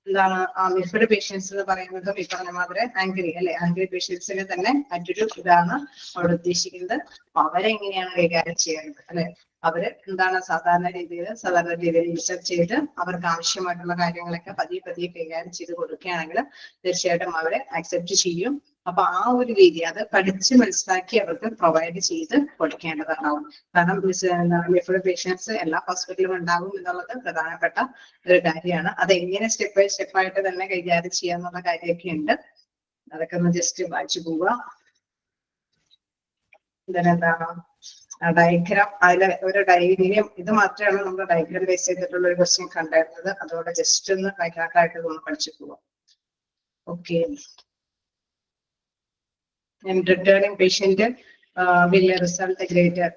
എന്താണ് ആ മിഫ്ഡ് പേഷ്യൻസ് എന്ന് പറയുന്നത്, ഈ പറഞ്ഞ മാതിരി ആംഗ്രി അല്ലെ, ആംഗ്രി പേഷ്യൻസിന് തന്നെ മറ്റൊരു ഇതാണ് അവിടെ ഉദ്ദേശിക്കുന്നത്. അപ്പൊ അവരെങ്ങനെയാണ് കൈകാര്യം ചെയ്യേണ്ടത് അല്ലെ. അവര് എന്താണ് സാധാരണ രീതിയിൽ റിസർച്ച് ചെയ്ത് അവർക്ക് ആവശ്യമായിട്ടുള്ള കാര്യങ്ങളൊക്കെ പതിയെ കൈകാര്യം ചെയ്ത് കൊടുക്കുകയാണെങ്കിൽ തീർച്ചയായിട്ടും അവരെ അക്സെപ്റ്റ് ചെയ്യും. അപ്പൊ ആ ഒരു രീതി അത് പഠിച്ച് മനസ്സിലാക്കി അവർക്ക് പ്രൊവൈഡ് ചെയ്ത് കൊടുക്കേണ്ടതുണ്ടാവും. കാരണം മിഫ്ഡ് പേഷ്യൻസ് എല്ലാ ഹോസ്പിറ്റലിലും ഉണ്ടാകും എന്നുള്ളത് പ്രധാനപ്പെട്ട ഒരു കാര്യമാണ്. അതെങ്ങനെ സ്റ്റെപ്പ് ബൈ സ്റ്റെപ്പ് ആയിട്ട് തന്നെ കൈകാര്യം ചെയ്യാന്നുള്ള കാര്യമൊക്കെ ഉണ്ട്. അതൊക്കെ ഒന്ന് ജസ്റ്റ് വായിച്ചു പോവുക. ഇതിനെന്താണ് ഡയഗ്രാം, അതിലെ ഒരു ഡയഗ്രാം, ഇത് മാത്രമാണ് നമ്മൾ ഡയഗ്രാം ബേസ് ചെയ്തിട്ടുള്ള ഒരു ക്വസ്റ്റ്യൻ കണ്ടായിരുന്നത്. അതോടെ ജസ്റ്റ് ഒന്ന് കൈകാട്ടായിട്ട് നമ്മൾ പഠിച്ചു പോവാം. Okay. And returning patient will result a greater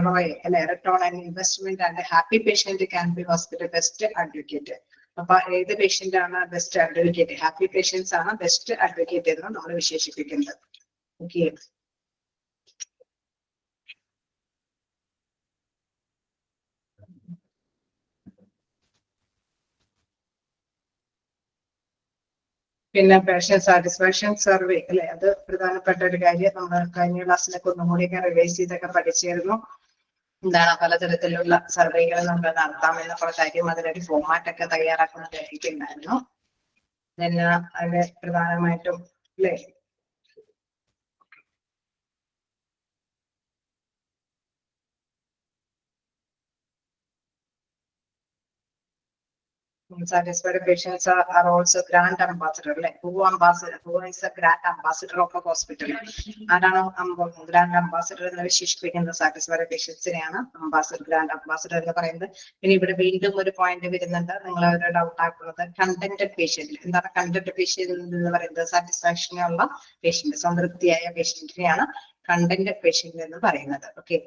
ROI, return on investment, and a happy patient can be hospital best advocate. അപ്പൊ ഏത് പേഷ്യന്റ് ആണ് ബെസ്റ്റ് അഡ്വക്കേറ്റ്, ഹാപ്പി പേഷ്യൻസ് ആണ് ബെസ്റ്റ് അഡ്വക്കേറ്റ് എന്ന് നമ്മൾ വിശേഷിപ്പിക്കുന്നത്. ഓക്കെ. പിന്നെ പേഷ്യന്റ് സാറ്റിസ്ഫാക്ഷൻ സർവേ അല്ലെ, അത് പ്രധാനപ്പെട്ട ഒരു കാര്യം. നമ്മൾ കഴിഞ്ഞ ക്ലാസ്സിലൊക്കെ ഒന്നും കൂടിയൊക്കെ റിവൈസ് ചെയ്തൊക്കെ പഠിച്ചിരുന്നു. എന്താണ് പലതരത്തിലുള്ള സർവേകൾ നമ്മൾ നടത്താം എന്നുള്ള കാര്യം, അതിനൊരു ഫോർമാറ്റ് ഒക്കെ തയ്യാറാക്കുന്ന കാര്യമുണ്ടായിരുന്നു. പിന്നെ അതിന് പ്രധാനമായിട്ടും അല്ലെ satisfied patients are also grand ambassador, like who is a grand ambassador of a hospital. ആരാണോ ഗ്രാൻഡ് അംബാസിഡർ എന്ന് വിശേഷിപ്പിക്കുന്ന സാറ്റിസ്ഫൈഡ് പേഷ്യൻസിനെയാണ് ഗ്രാൻഡ് അംബാസിഡർ എന്ന് പറയുന്നത്. പിന്നെ ഇവിടെ വീണ്ടും ഒരു പോയിന്റ് വരുന്നുണ്ട്, നിങ്ങൾ ഒരു ഡൗട്ട് ആക്കുന്നത് കണ്ടന്റഡ് പേഷ്യന്റ്. എന്താണ് കണ്ടന്റ് പേഷ്യന്റ് എന്ന് പറയുന്നത്? സാറ്റിസ്ഫാക്ഷനുള്ള പേഷ്യന്റ്, സംതൃപ്തിയായ പേഷ്യന്റിനെയാണ് കണ്ടന്റ് പേഷ്യന്റ് എന്ന് പറയുന്നത്. ഓക്കെ,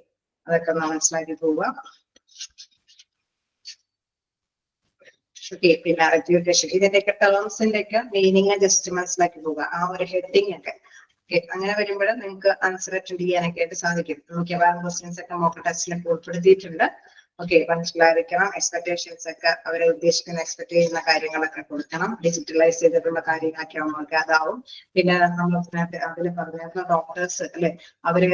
അതൊക്കെ ഒന്ന് മനസ്സിലാക്കി പോവുക. പിന്നെ അഡ്യൂക്കേഷൻ, ഇതിന്റെയൊക്കെ ടേംസിന്റെ ഒക്കെ മീനിങ് ജസ്റ്റ് മനസ്സിലാക്കി പോവുക. ആ ഒരു ഹെഡിങ് ഒക്കെ അങ്ങനെ വരുമ്പോൾ നിങ്ങൾക്ക് ആൻസർ അറ്റൻഡ് ചെയ്യാനൊക്കെ ആയിട്ട് സാധിക്കും. മിക്കവാറും ക്വസ്റ്റ്യൻസ് ഒക്കെ മോക്ക് ടെസ്റ്റിലൊക്കെ ഉൾപ്പെടുത്തിയിട്ടുണ്ട്. ഓക്കെ, മനസ്സിലായിരിക്കണം. എക്സ്പെക്ടേഷൻസ് ഒക്കെ അവരെ ഉദ്ദേശിക്കുന്ന എക്സ്പെക്ട് ചെയ്യുന്ന കാര്യങ്ങളൊക്കെ കൊടുക്കണം. ഡിജിറ്റലൈസ് ചെയ്തിട്ടുള്ള കാര്യങ്ങളൊക്കെ നമുക്ക് അതാവും. പിന്നെ നമ്മൾ അതിൽ പറഞ്ഞിരുന്ന ഡോക്ടേഴ്സ് അല്ലെ, അവര്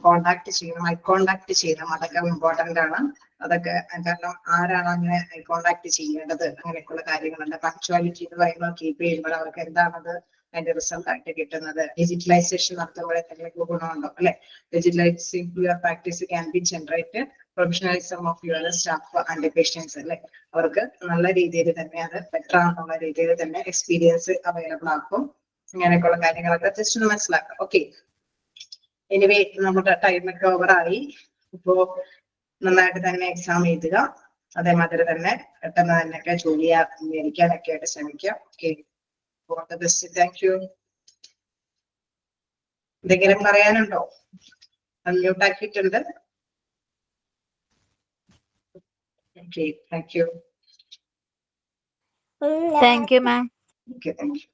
കോണ്ടാക്ട് ചെയ്യണം, ഐ കോണ്ടാക്ട് ചെയ്യണം. അതൊക്കെ ഇമ്പോർട്ടന്റ് ആണ്. അതൊക്കെ കാരണം ആരാണ് അങ്ങനെ കോണ്ടാക്ട് ചെയ്യേണ്ടത്, അങ്ങനെയൊക്കെയുള്ള കാര്യങ്ങളുണ്ട്. പങ്ക്ച്വാലിറ്റി എന്ന് പറയുമ്പോൾ കീപ്പ് ചെയ്യുമ്പോൾ അവർക്ക് എന്താണത് അതിന്റെ റിസൾട്ട് ആയിട്ട് കിട്ടുന്നത്. ഡിജിറ്റലൈസേഷൻ നടത്തുമ്പോൾ എന്തെങ്കിലും ഗുണമുണ്ടോ അല്ലെ. Digitalising your practice can be generate professionalism of your staff and patients അല്ലെ. അവർക്ക് നല്ല രീതിയിൽ തന്നെ അത് ബെറ്റർ ആണെന്നുള്ള രീതിയിൽ തന്നെ എക്സ്പീരിയൻസ് അവൈലബിൾ ആക്കും. ഇങ്ങനെയൊക്കെയുള്ള കാര്യങ്ങളൊക്കെ ജസ്റ്റ് ഒന്ന് മനസ്സിലാക്കാം. ഓക്കെ, എനിവേ നമ്മുടെ ടൈമൊക്കെ ഓവറായി. ഇപ്പോ നന്നായിട്ട് തന്നെ എക്സാം എഴുതുക, അതേമാതിരി തന്നെ പെട്ടെന്ന് തന്നെയൊക്കെ ജോലി മേടിക്കാനൊക്കെ ആയിട്ട് ശ്രമിക്കാം. Okay, all the best. Thank you. എന്തെങ്കിലും പറയാനുണ്ടോ? അൺമ്യൂട്ട് ആക്കിയിട്ടുണ്ട്. Okay, thank you. Thank you ma'am. Okay, thank you.